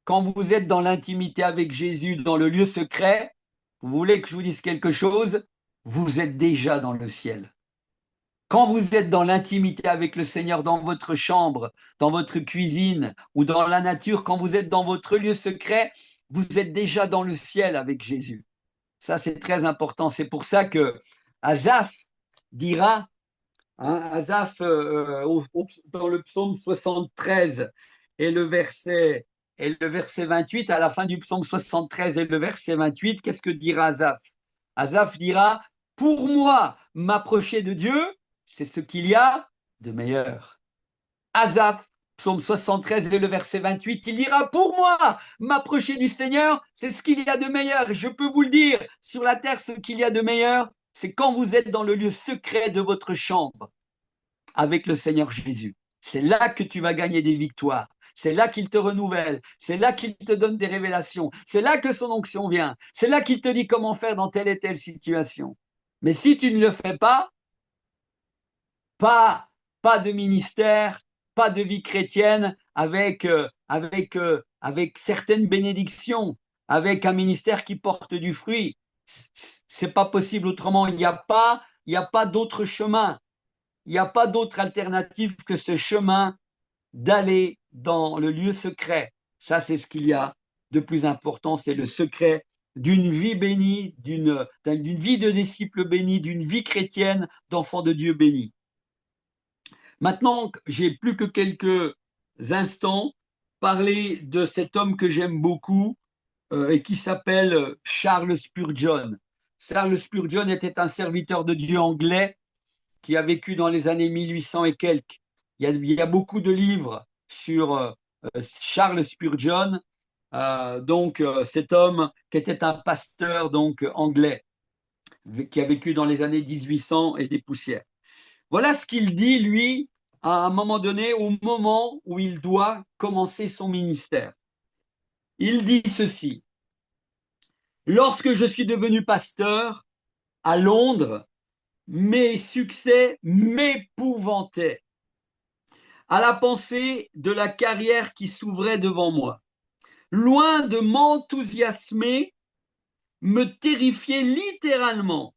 quand vous êtes dans l'intimité avec Jésus, dans le lieu secret, vous voulez que je vous dise quelque chose, vous êtes déjà dans le ciel. Quand vous êtes dans l'intimité avec le Seigneur, dans votre chambre, dans votre cuisine ou dans la nature, quand vous êtes dans votre lieu secret, vous êtes déjà dans le ciel avec Jésus. Ça, c'est très important. C'est pour ça que Asaph dira, Asaph, dans le psaume 73 et et le verset 28, à la fin du psaume 73 et le verset 28, qu'est-ce que dira Asaph? Asaph dira, pour moi, m'approcher de Dieu, c'est ce qu'il y a de meilleur. Asaph, psaume 73 et le verset 28, il dira, pour moi, m'approcher du Seigneur, c'est ce qu'il y a de meilleur. Et je peux vous le dire, sur la terre, ce qu'il y a de meilleur, c'est quand vous êtes dans le lieu secret de votre chambre avec le Seigneur Jésus. C'est là que tu vas gagner des victoires. C'est là qu'il te renouvelle. C'est là qu'il te donne des révélations. C'est là que son onction vient. C'est là qu'il te dit comment faire dans telle et telle situation. Mais si tu ne le fais pas, pas de ministère, pas de vie chrétienne avec certaines bénédictions, avec un ministère qui porte du fruit. C'est pas possible autrement. Il n'y a pas d'autre chemin. Il n'y a pas d'autre alternative que ce chemin d'aller dans le lieu secret. Ça, c'est ce qu'il y a de plus important, c'est le secret d'une vie bénie, d'une vie de disciple béni, d'une vie chrétienne, d'enfant de Dieu béni. Maintenant, j'ai plus que quelques instants parler de cet homme que j'aime beaucoup et qui s'appelle Charles Spurgeon. Charles Spurgeon était un serviteur de Dieu anglais qui a vécu dans les années 1800 et quelques. Il y a beaucoup de livres sur Charles Spurgeon Cet homme qui était un pasteur donc anglais, qui a vécu dans les années 1800 et des poussières. Voilà ce qu'il dit, lui, à un moment donné, au moment où il doit commencer son ministère. Il dit ceci: lorsque je suis devenu pasteur à Londres, mes succès m'épouvantaient à la pensée de la carrière qui s'ouvrait devant moi. Loin de m'enthousiasmer, me terrifiait littéralement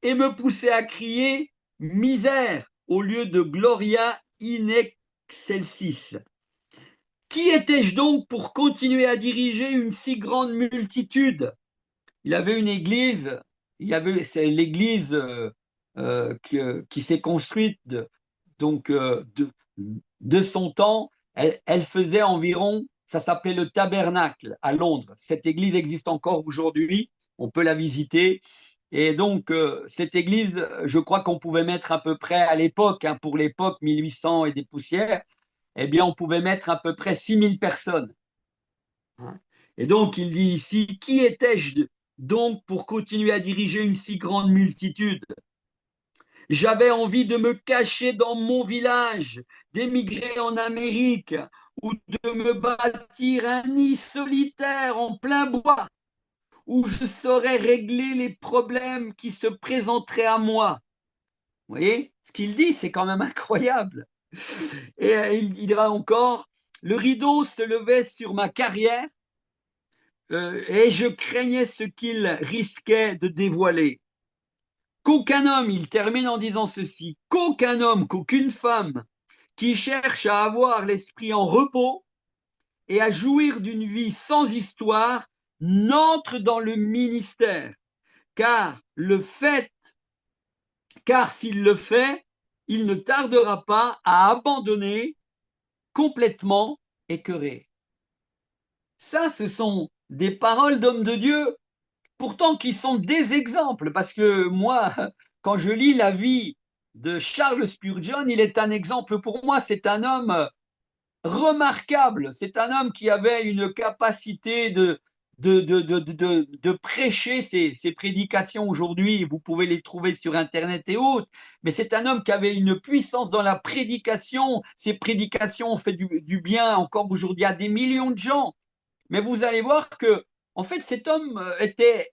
et me poussait à crier misère au lieu de gloria in excelsis. Qui étais-je donc pour continuer à diriger une si grande multitude? Il avait une église, c'est l'église qui s'est construite donc de son temps. Elle faisait environ, ça s'appelait le Tabernacle à Londres. Cette église existe encore aujourd'hui, on peut la visiter. Et donc, cette église, je crois qu'on pouvait mettre à peu près à l'époque, hein, pour l'époque 1800 et des poussières, eh bien, on pouvait mettre à peu près 6000 personnes. Hein. Et donc, il dit ici, qui étais-je donc pour continuer à diriger une si grande multitude? J'avais envie de me cacher dans mon village, d'émigrer en Amérique ou de me bâtir un nid solitaire en plein bois où je saurais régler les problèmes qui se présenteraient à moi. Vous voyez, ce qu'il dit, c'est quand même incroyable. Et il dira encore, le rideau se levait sur ma carrière et je craignais ce qu'il risquait de dévoiler. Qu'aucun homme, il termine en disant ceci, qu'aucun homme, qu'aucune femme qui cherche à avoir l'esprit en repos et à jouir d'une vie sans histoire n'entre dans le ministère. Car s'il le fait, il ne tardera pas à abandonner complètement écœuré. Ça, ce sont des paroles d'hommes de Dieu, pourtant qui sont des exemples, parce que moi, quand je lis la vie de Charles Spurgeon, il est un exemple pour moi. C'est un homme remarquable. C'est un homme qui avait une capacité de prêcher ses prédications aujourd'hui. Vous pouvez les trouver sur Internet et autres. Mais c'est un homme qui avait une puissance dans la prédication. Ses prédications ont fait du bien encore aujourd'hui à des millions de gens. Mais vous allez voir que, en fait, cet homme était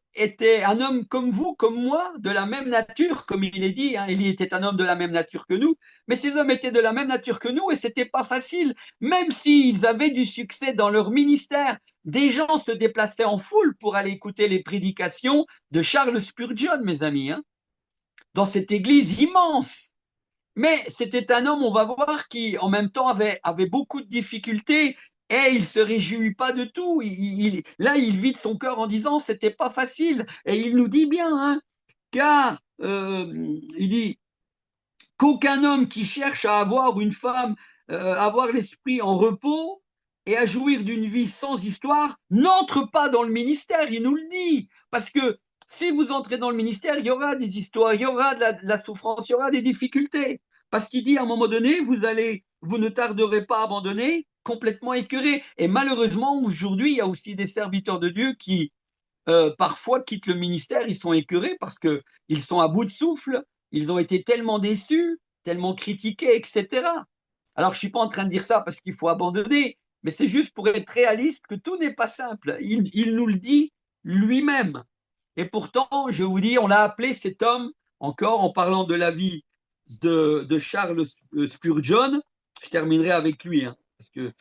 un homme comme vous, comme moi, de la même nature, comme il est dit. Hein. Élie était un homme de la même nature que nous. Mais ces hommes étaient de la même nature que nous et c'était pas facile. Même s'ils avaient du succès dans leur ministère, des gens se déplaçaient en foule pour aller écouter les prédications de Charles Spurgeon, mes amis, hein, dans cette église immense. Mais c'était un homme, on va voir, qui en même temps avait beaucoup de difficultés et il se réjouit pas de tout. Là, il vide son cœur en disant c'était pas facile. Et il nous dit bien, hein, car il dit qu'aucun homme qui cherche à avoir une femme, avoir l'esprit en repos et à jouir d'une vie sans histoire, n'entre pas dans le ministère. Il nous le dit. Parce que si vous entrez dans le ministère, il y aura des histoires, il y aura de la souffrance, il y aura des difficultés. Parce qu'il dit à un moment donné, vous ne tarderez pas à abandonner, complètement écœuré. Et malheureusement, aujourd'hui, il y a aussi des serviteurs de Dieu qui, parfois, quittent le ministère, ils sont écœurés parce qu'ils sont à bout de souffle, ils ont été tellement déçus, tellement critiqués, etc. Alors, je ne suis pas en train de dire ça parce qu'il faut abandonner, mais c'est juste pour être réaliste que tout n'est pas simple. Il nous le dit lui-même. Et pourtant, je vous dis, on l'a appelé cet homme, encore en parlant de la vie de Charles Spurgeon, je terminerai avec lui, hein, parce que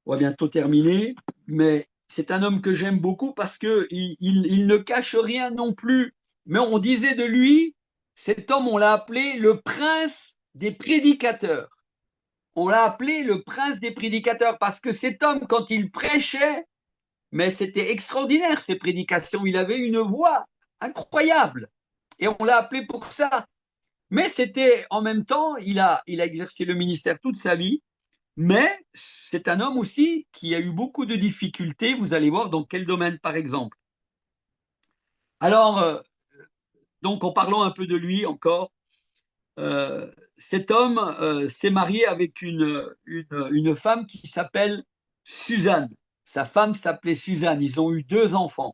on va bientôt terminer, mais c'est un homme que j'aime beaucoup parce qu'il ne cache rien non plus. Mais on disait de lui, cet homme, on l'a appelé le prince des prédicateurs. On l'a appelé le prince des prédicateurs parce que cet homme, quand il prêchait, mais c'était extraordinaire, ses prédications. Il avait une voix incroyable. Et on l'a appelé pour ça. Mais c'était en même temps, il a exercé le ministère toute sa vie. Mais c'est un homme aussi qui a eu beaucoup de difficultés. Vous allez voir dans quel domaine, par exemple. Alors, donc, en parlant un peu de lui encore, cet homme s'est marié avec une femme qui s'appelle Suzanne. Sa femme s'appelait Suzanne. Ils ont eu 2 enfants.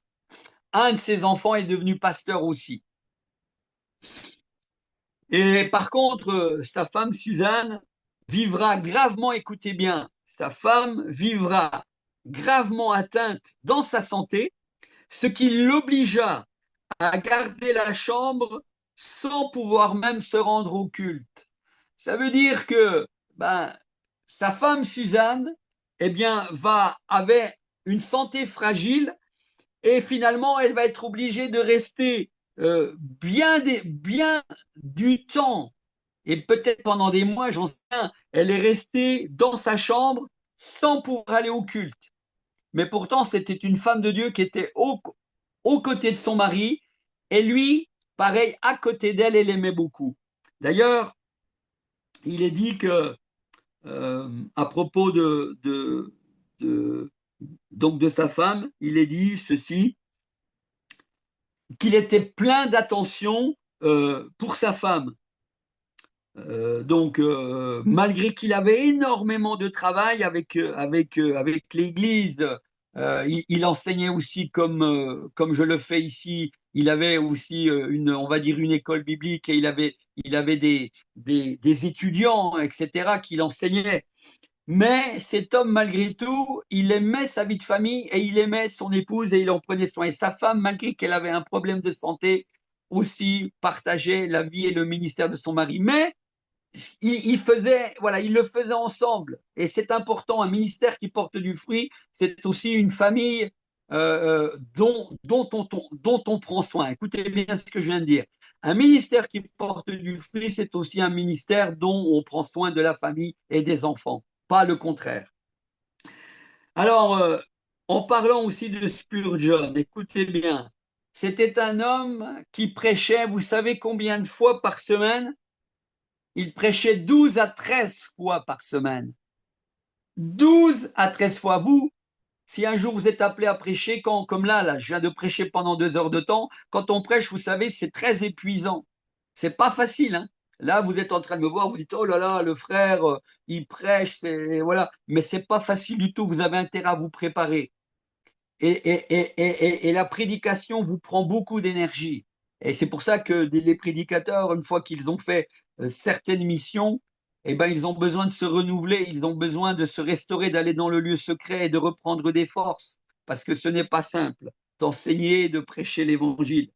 Un de ses enfants est devenu pasteur aussi. Et par contre, sa femme Suzanne vivra gravement, écoutez bien, sa femme vivra gravement atteinte dans sa santé, ce qui l'obligea à garder la chambre sans pouvoir même se rendre au culte. Ça veut dire que ben, sa femme Suzanne eh bien, avait une santé fragile et finalement elle va être obligée de rester bien du temps et peut-être pendant des mois, j'en sais rien, elle est restée dans sa chambre sans pouvoir aller au culte. Mais pourtant, c'était une femme de Dieu qui était aux côtés de son mari et lui, pareil, à côté d'elle, elle aimait beaucoup. D'ailleurs, il est dit que à propos de, donc de sa femme, il est dit ceci, qu'il était plein d'attention pour sa femme. Malgré qu'il avait énormément de travail avec l'Église, il enseignait aussi comme je le fais ici. Il avait aussi on va dire une école biblique et il avait des étudiants, etc., qu'il enseignait. Mais cet homme, malgré tout, il aimait sa vie de famille et il aimait son épouse et il en prenait soin. Et sa femme, malgré qu'elle avait un problème de santé, aussi partageait la vie et le ministère de son mari. Mais il le faisait ensemble. Et c'est important, un ministère qui porte du fruit, c'est aussi une famille dont on prend soin. Écoutez bien ce que je viens de dire. Un ministère qui porte du fruit, c'est aussi un ministère dont on prend soin de la famille et des enfants, pas le contraire. Alors, en parlant aussi de Spurgeon, écoutez bien, c'était un homme qui prêchait, vous savez combien de fois par semaine? Il prêchait 12 à 13 fois par semaine. 12 à 13 fois. Vous, si un jour vous êtes appelé à prêcher, comme là, je viens de prêcher pendant 2 heures de temps, quand on prêche, vous savez, c'est très épuisant. C'est pas facile, hein. Là, vous êtes en train de me voir, vous dites, oh là là, le frère, il prêche, voilà. Mais c'est pas facile du tout. Vous avez intérêt à vous préparer. Et la prédication vous prend beaucoup d'énergie. Et c'est pour ça que les prédicateurs, une fois qu'ils ont fait certaines missions, eh ben, ils ont besoin de se renouveler, ils ont besoin de se restaurer, d'aller dans le lieu secret et de reprendre des forces, parce que ce n'est pas simple d'enseigner, de prêcher l'évangile.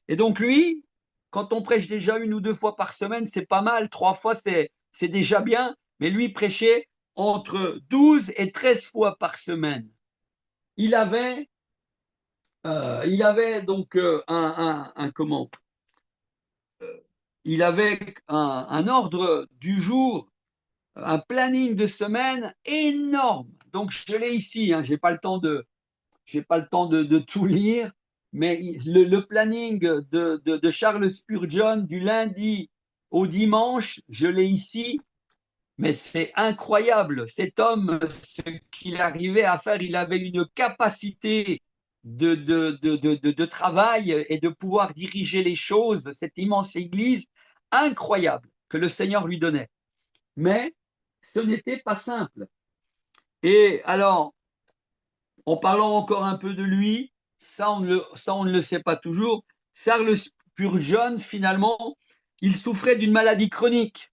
Et donc lui, quand on prêche déjà 1 ou 2 fois par semaine, c'est pas mal, 3 fois, c'est déjà bien, mais lui prêchait entre 12 et 13 fois par semaine. Il avait donc comment? Il avait un ordre du jour, un planning de semaine énorme. Donc je l'ai ici, hein, j'ai pas le temps de tout lire, mais le planning de Charles Spurgeon du lundi au dimanche, je l'ai ici. Mais c'est incroyable, cet homme, ce qu'il arrivait à faire, il avait une capacité de travail et de pouvoir diriger les choses, cette immense église incroyable que le Seigneur lui donnait. Mais ce n'était pas simple. Et alors, en parlant encore un peu de lui, ça on ne le sait pas toujours, Charles Spurgeon, finalement, il souffrait d'une maladie chronique.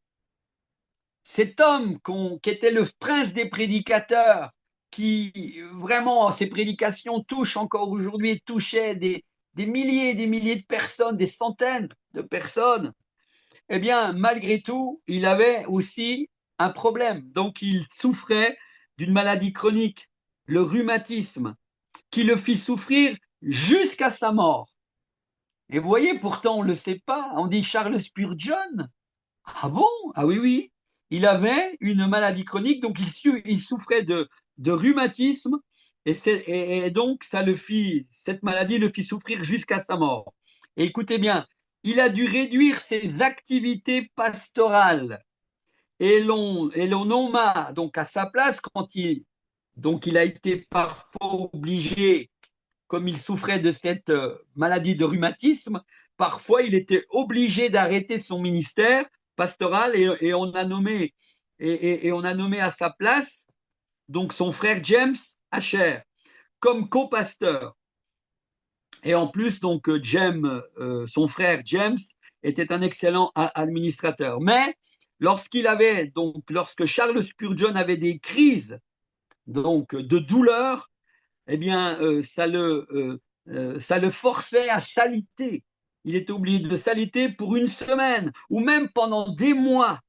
Cet homme qui était le prince des prédicateurs, qui vraiment, ses prédications touchent encore aujourd'hui, touchaient des milliers et des milliers de personnes, des centaines de personnes, eh bien, malgré tout, il avait aussi un problème. Donc, il souffrait d'une maladie chronique, le rhumatisme, qui le fit souffrir jusqu'à sa mort. Et vous voyez, pourtant, on ne le sait pas. On dit Charles Spurgeon. Ah bon? Ah oui, oui. Il avait une maladie chronique, donc il souffrait de rhumatisme, et donc cette maladie le fit souffrir jusqu'à sa mort. Et écoutez bien, il a dû réduire ses activités pastorales, et l'on nomma donc à sa place, donc il a été parfois obligé, comme il souffrait de cette maladie de rhumatisme, parfois il était obligé d'arrêter son ministère pastoral, et on a nommé à sa place donc son frère James Asher comme co-pasteur. Et en plus, donc, son frère James était un excellent administrateur. Mais lorsque Charles Spurgeon avait des crises donc, de douleur, eh bien, ça le forçait à s'aliter. Il était obligé de s'aliter pour une semaine ou même pendant des mois.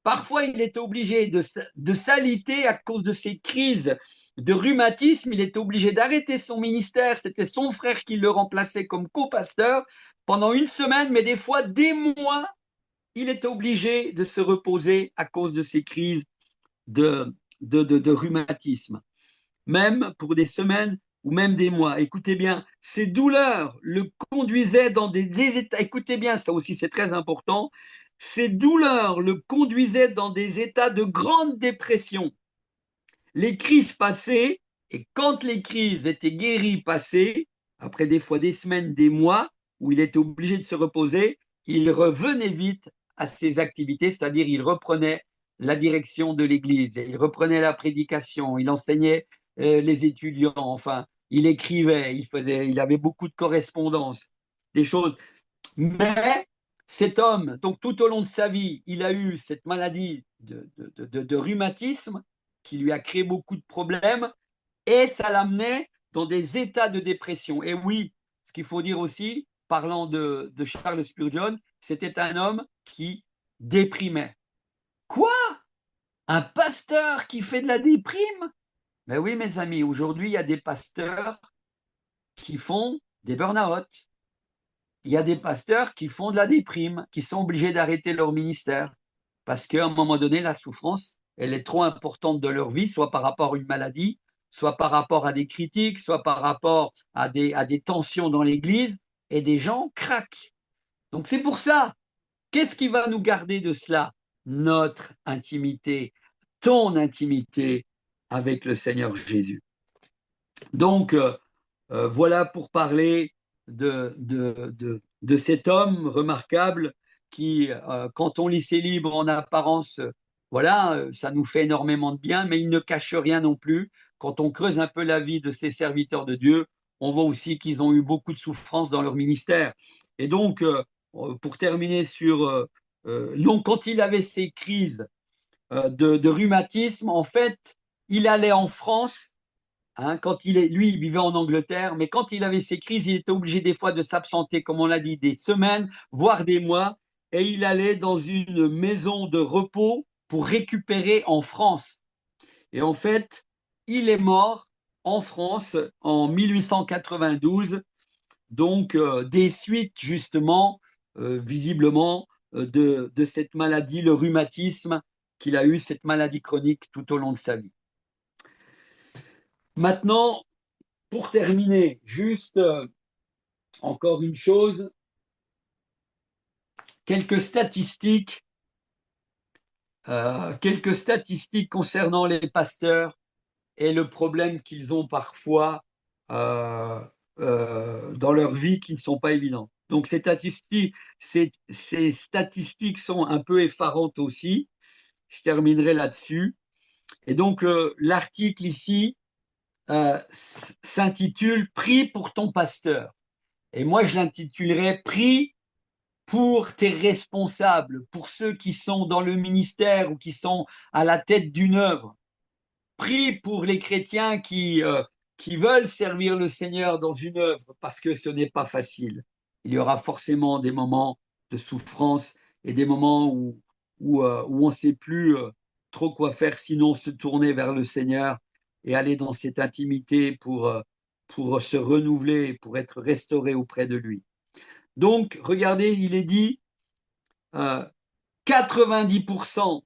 Parfois, il était obligé de s'aliter à cause de ces crises de rhumatisme. Il était obligé d'arrêter son ministère. C'était son frère qui le remplaçait comme co-pasteur pendant une semaine, mais des fois des mois. Il était obligé de se reposer à cause de ces crises de rhumatisme, même pour des semaines ou même des mois. Écoutez bien, ces douleurs le conduisaient dans des états, écoutez bien, ça aussi c'est très important, ces douleurs le conduisaient dans des états de grande dépression. Les crises passaient, et quand les crises étaient guéries, passées, après des fois des semaines, des mois, où il était obligé de se reposer, il revenait vite à ses activités, c'est-à-dire il reprenait la direction de l'Église, il reprenait la prédication, il enseignait les étudiants, enfin, il écrivait, il avait beaucoup de correspondances, des choses. Mais cet homme, donc tout au long de sa vie, il a eu cette maladie de rhumatisme qui lui a créé beaucoup de problèmes et ça l'amenait dans des états de dépression. Et oui, ce qu'il faut dire aussi, parlant de Charles Spurgeon, c'était un homme qui déprimait. Quoi? Un pasteur qui fait de la déprime? Mais oui, mes amis, aujourd'hui, il y a des pasteurs qui font des burn-out. Il y a des pasteurs qui font de la déprime, qui sont obligés d'arrêter leur ministère parce qu'à un moment donné, la souffrance, elle est trop importante de leur vie, soit par rapport à une maladie, soit par rapport à des critiques, soit par rapport à des tensions dans l'Église, et des gens craquent. Donc c'est pour ça, qu'est-ce qui va nous garder de cela? Notre intimité, ton intimité avec le Seigneur Jésus. Donc, voilà pour parler de cet homme remarquable qui, quand on lit ses livres en apparence, voilà, ça nous fait énormément de bien, mais il ne cache rien non plus. Quand on creuse un peu la vie de ces serviteurs de Dieu, on voit aussi qu'ils ont eu beaucoup de souffrances dans leur ministère. Et donc, pour terminer sur, donc quand il avait ces crises de rhumatisme, en fait, il allait en France. Hein, lui, il vivait en Angleterre, mais quand il avait ses crises, il était obligé des fois de s'absenter, comme on l'a dit, des semaines, voire des mois, et il allait dans une maison de repos pour récupérer en France. Et en fait, il est mort en France en 1892, donc des suites justement, visiblement, de cette maladie, le rhumatisme, qu'il a eu, cette maladie chronique tout au long de sa vie. Maintenant, pour terminer, juste encore une chose, quelques statistiques, concernant les pasteurs et le problème qu'ils ont parfois euh, dans leur vie qui ne sont pas évidents. Donc ces statistiques sont un peu effarantes aussi. Je terminerai là-dessus. Et donc l'article ici s'intitule Prie pour ton pasteur. Et moi, je l'intitulerais Prie pour tes responsables, pour ceux qui sont dans le ministère ou qui sont à la tête d'une œuvre. Prie pour les chrétiens qui veulent servir le Seigneur dans une œuvre parce que ce n'est pas facile. Il y aura forcément des moments de souffrance et des moments où on ne sait plus trop quoi faire, sinon se tourner vers le Seigneur et aller dans cette intimité pour se renouveler, pour être restauré auprès de lui. Donc, regardez, il est dit 90%,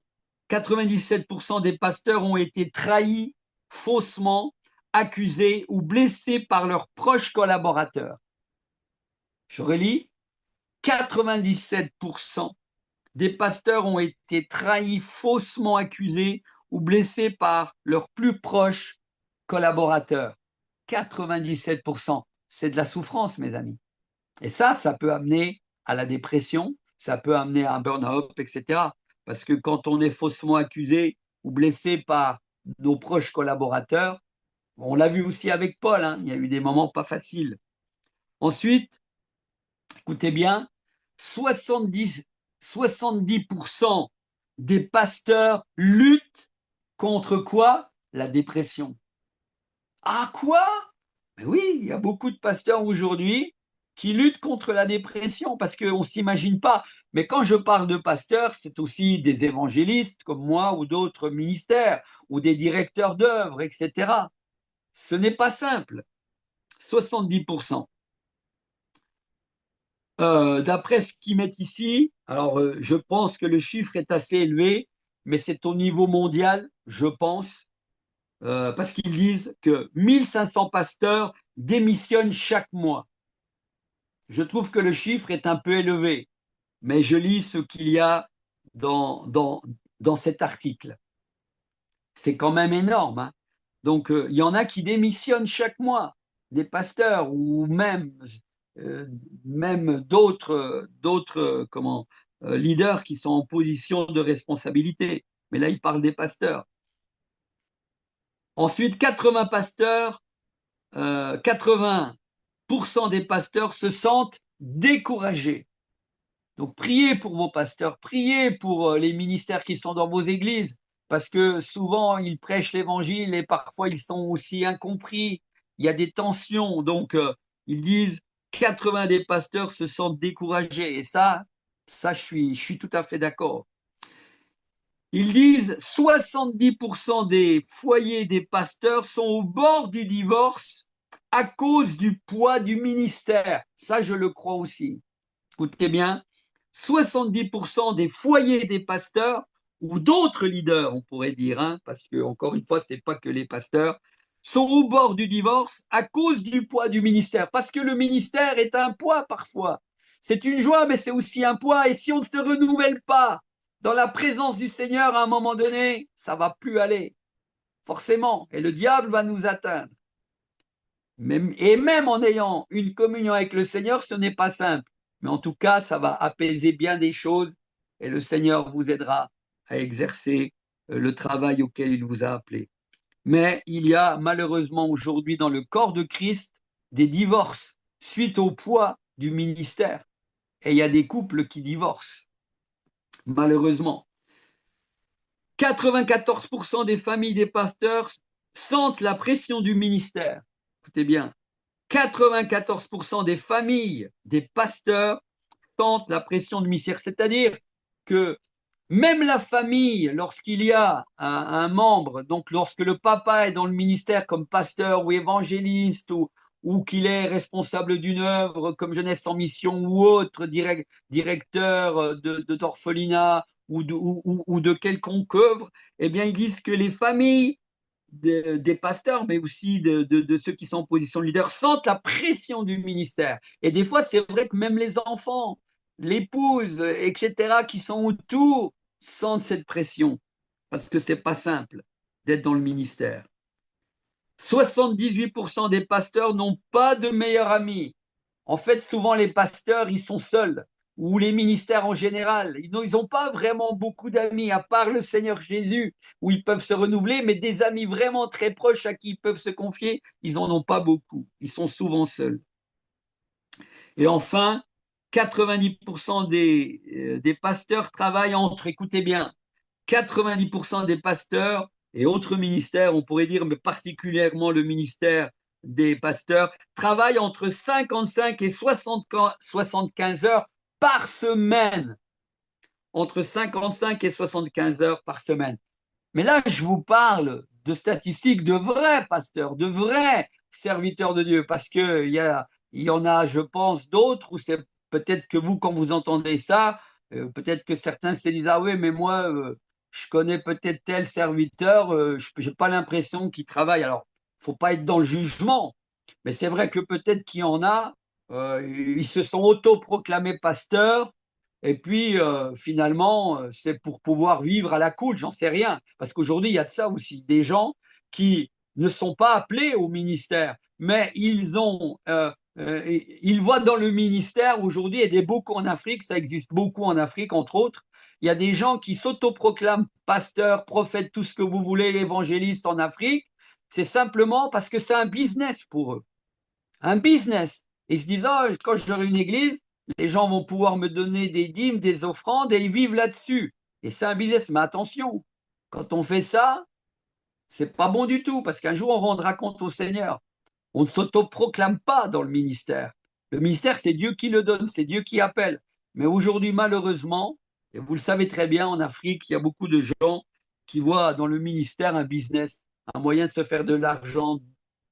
97% des pasteurs ont été trahis, faussement, accusés ou blessés par leurs proches collaborateurs. Je relis, 97% des pasteurs ont été trahis, faussement accusés ou blessés par leurs plus proches collaborateurs. 97%, c'est de la souffrance, mes amis. Et ça peut amener à la dépression, ça peut amener à un burn-out, etc. Parce que quand on est faussement accusé ou blessé par nos proches collaborateurs, On l'a vu aussi avec Paul, hein, il y a eu des moments pas faciles. Ensuite, écoutez bien, 70, 70% des pasteurs luttent contre quoi? La dépression. Ah quoi? Mais oui, il y a beaucoup de pasteurs aujourd'hui qui luttent contre la dépression parce qu'on ne s'imagine pas. Mais quand je parle de pasteurs, c'est aussi des évangélistes comme moi ou d'autres ministères ou des directeurs d'œuvres, etc. Ce n'est pas simple. 70%. D'après ce qu'ils mettent ici, alors je pense que le chiffre est assez élevé, mais c'est au niveau mondial, je pense, parce qu'ils disent que 1500 pasteurs démissionnent chaque mois. Je trouve que le chiffre est un peu élevé, mais je lis ce qu'il y a dans cet article. C'est quand même énorme, hein. Donc, il y en a qui démissionnent chaque mois, des pasteurs ou euh, même d'autres leaders qui sont en position de responsabilité. Mais là, il parle des pasteurs. Ensuite, 80% des pasteurs se sentent découragés. Donc, priez pour vos pasteurs, priez pour les ministères qui sont dans vos églises, parce que souvent, ils prêchent l'évangile et parfois, ils sont aussi incompris. Il y a des tensions. Donc, ils disent 80 des pasteurs se sentent découragés. Et ça je suis tout à fait d'accord. Ils disent 70% des foyers des pasteurs sont au bord du divorce à cause du poids du ministère. Ça, je le crois aussi. Écoutez bien, 70% des foyers des pasteurs ou d'autres leaders, on pourrait dire, hein, parce que encore une fois, ce n'est pas que les pasteurs, sont au bord du divorce à cause du poids du ministère, parce que le ministère est un poids parfois. C'est une joie, mais c'est aussi un poids, et si on ne se renouvelle pas dans la présence du Seigneur, à un moment donné, ça va plus aller, forcément, et le diable va nous atteindre. Et même en ayant une communion avec le Seigneur, ce n'est pas simple. Mais en tout cas, ça va apaiser bien des choses et le Seigneur vous aidera à exercer le travail auquel il vous a appelé. Mais il y a malheureusement aujourd'hui dans le corps de Christ des divorces suite au poids du ministère. Et il y a des couples qui divorcent, malheureusement. 94% des familles des pasteurs sentent la pression du ministère. Écoutez bien, 94% des familles des pasteurs sentent la pression du ministère. C'est-à-dire que même la famille, lorsqu'il y a un membre, donc lorsque le papa est dans le ministère comme pasteur ou évangéliste ou qu'il est responsable d'une œuvre comme Jeunesse en mission ou autre, directeur d'orphelinat ou de quelconque œuvre, eh bien, ils disent que les familles des pasteurs, mais aussi de ceux qui sont en position de leader, sentent la pression du ministère. Et des fois, c'est vrai que même les enfants, l'épouse, etc., qui sont autour, sentent cette pression, parce que c'est pas simple d'être dans le ministère. 78% des pasteurs n'ont pas de meilleurs amis. En fait, souvent, les pasteurs, ils sont seuls, ou les ministères en général. Ils n'ont pas vraiment beaucoup d'amis, à part le Seigneur Jésus, où ils peuvent se renouveler, mais des amis vraiment très proches à qui ils peuvent se confier, ils n'en ont pas beaucoup. Ils sont souvent seuls. Et enfin, 90% des pasteurs travaillent entre, écoutez bien, 90% des pasteurs et autres ministères, on pourrait dire, mais particulièrement le ministère des pasteurs, travaillent entre 55 et 75 heures par semaine. Entre 55 et 75 heures par semaine. Mais là, je vous parle de statistiques de vrais pasteurs, de vrais serviteurs de Dieu, parce il y en a, je pense, d'autres où c'est peut-être que vous, quand vous entendez ça, peut-être que certains se disent, ah oui, mais moi, je connais peut-être tel serviteur, je n'ai pas l'impression qu'il travaille. Alors, il ne faut pas être dans le jugement, mais c'est vrai que peut-être qu'il y en a, ils se sont autoproclamés pasteurs, et puis, finalement, c'est pour pouvoir vivre à la cool, j'en sais rien. Parce qu'aujourd'hui, il y a de ça aussi. Des gens qui ne sont pas appelés au ministère, mais ils voient dans le ministère aujourd'hui, et beaucoup en Afrique, ça existe beaucoup en Afrique, entre autres, il y a des gens qui s'autoproclament pasteurs, prophètes, tout ce que vous voulez, évangélistes en Afrique, c'est simplement parce que c'est un business pour eux. Un business. Ils se disent, oh, quand j'aurai une église, les gens vont pouvoir me donner des dîmes, des offrandes et ils vivent là-dessus. Et c'est un business. Mais attention, quand on fait ça, c'est pas bon du tout parce qu'un jour on rendra compte au Seigneur. On ne s'autoproclame pas dans le ministère. Le ministère, c'est Dieu qui le donne, c'est Dieu qui appelle. Mais aujourd'hui, malheureusement, et vous le savez très bien, en Afrique, il y a beaucoup de gens qui voient dans le ministère un business, un moyen de se faire de l'argent,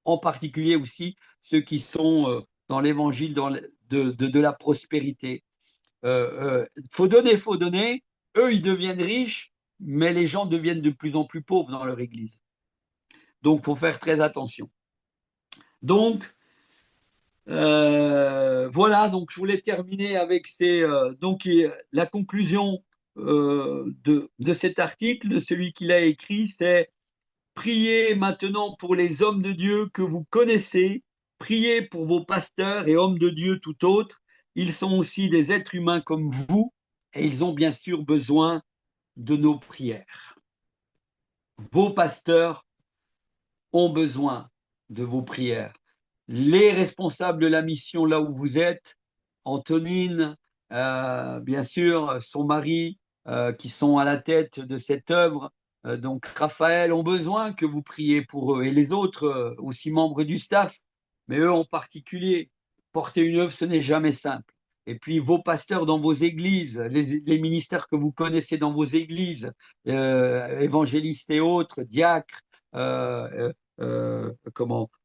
en particulier aussi ceux qui sont dans l'évangile de la prospérité. Faut donner, faut donner. Eux, ils deviennent riches, mais les gens deviennent de plus en plus pauvres dans leur église. Donc, il faut faire très attention. Donc, voilà, donc je voulais terminer avec la conclusion de cet article, de celui qu'il a écrit, c'est priez maintenant pour les hommes de Dieu que vous connaissez, priez pour vos pasteurs et hommes de Dieu tout autres. Ils sont aussi des êtres humains comme vous et ils ont bien sûr besoin de nos prières. Vos pasteurs ont besoin de vos prières. Les responsables de la mission là où vous êtes, Antonine, bien sûr, son mari, qui sont à la tête de cette œuvre, donc Raphaël, ont besoin que vous priez pour eux et les autres, aussi membres du staff, mais eux en particulier. Porter une œuvre, ce n'est jamais simple. Et puis vos pasteurs dans vos églises, les ministères que vous connaissez dans vos églises, évangélistes et autres, diacres,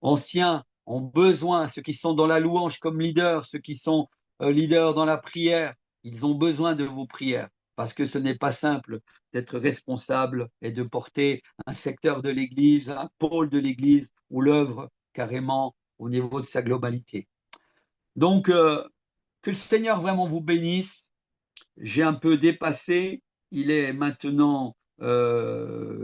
anciens, ont besoin, ceux qui sont dans la louange comme leaders, ceux qui sont leaders dans la prière, ils ont besoin de vos prières parce que ce n'est pas simple d'être responsable et de porter un secteur de l'Église, un pôle de l'Église ou l'œuvre carrément au niveau de sa globalité. Donc, que le Seigneur vraiment vous bénisse. J'ai un peu dépassé. Il est maintenant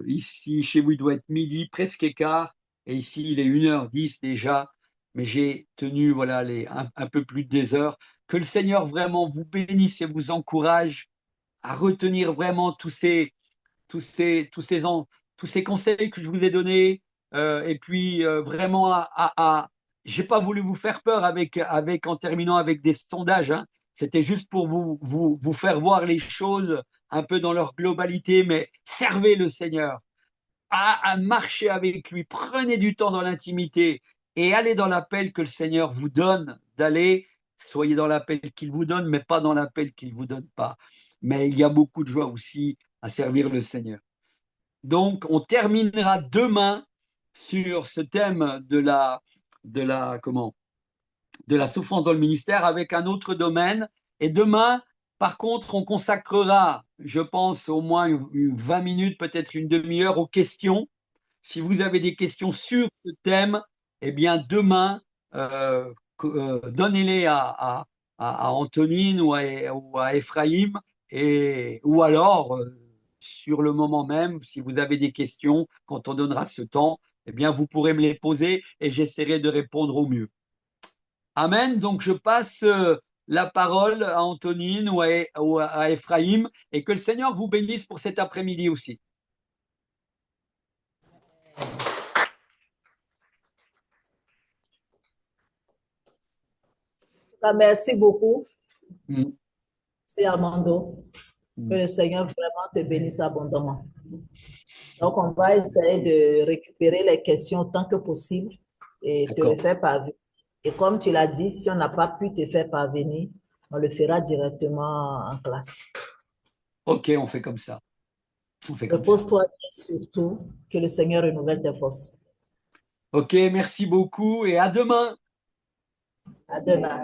ici, chez vous, il doit être midi, presque écart. Et ici, il est 1h10 déjà. Mais j'ai tenu voilà, un peu plus de 2 heures. Que le Seigneur vraiment vous bénisse et vous encourage à retenir vraiment tous ces, tous ces, tous ces conseils que je vous ai donnés. Et puis, vraiment, j'ai pas voulu vous faire peur en terminant avec des sondages. Hein. C'était juste pour vous faire voir les choses un peu dans leur globalité, mais servez le Seigneur, à marcher avec lui, prenez du temps dans l'intimité et allez dans l'appel que le Seigneur vous donne d'aller. Soyez dans l'appel qu'il vous donne, mais pas dans l'appel qu'il ne vous donne pas. Mais il y a beaucoup de joie aussi à servir le Seigneur. Donc, on terminera demain sur ce thème de la souffrance dans le ministère avec un autre domaine. Et demain, par contre, on consacrera, je pense, au moins 20 minutes, peut-être une demi-heure aux questions. Si vous avez des questions sur ce thème, eh bien, demain, donnez-les à Antonine ou à Ephraim, ou alors, sur le moment même, si vous avez des questions, quand on donnera ce temps, eh bien, vous pourrez me les poser et j'essaierai de répondre au mieux. Amen. Donc, je passe la parole à Antonine ou à Ephraim et que le Seigneur vous bénisse pour cet après-midi aussi. Merci beaucoup, Mm. c'est Armando. Que le Seigneur vraiment te bénisse abondamment. Donc, on va essayer de récupérer les questions autant que possible et te les faire parvenir. Et comme tu l'as dit, si on n'a pas pu te faire parvenir, on le fera directement en classe. Ok, on fait comme ça. Repose-toi surtout, que le Seigneur renouvelle tes forces. Ok, merci beaucoup et à demain. À demain.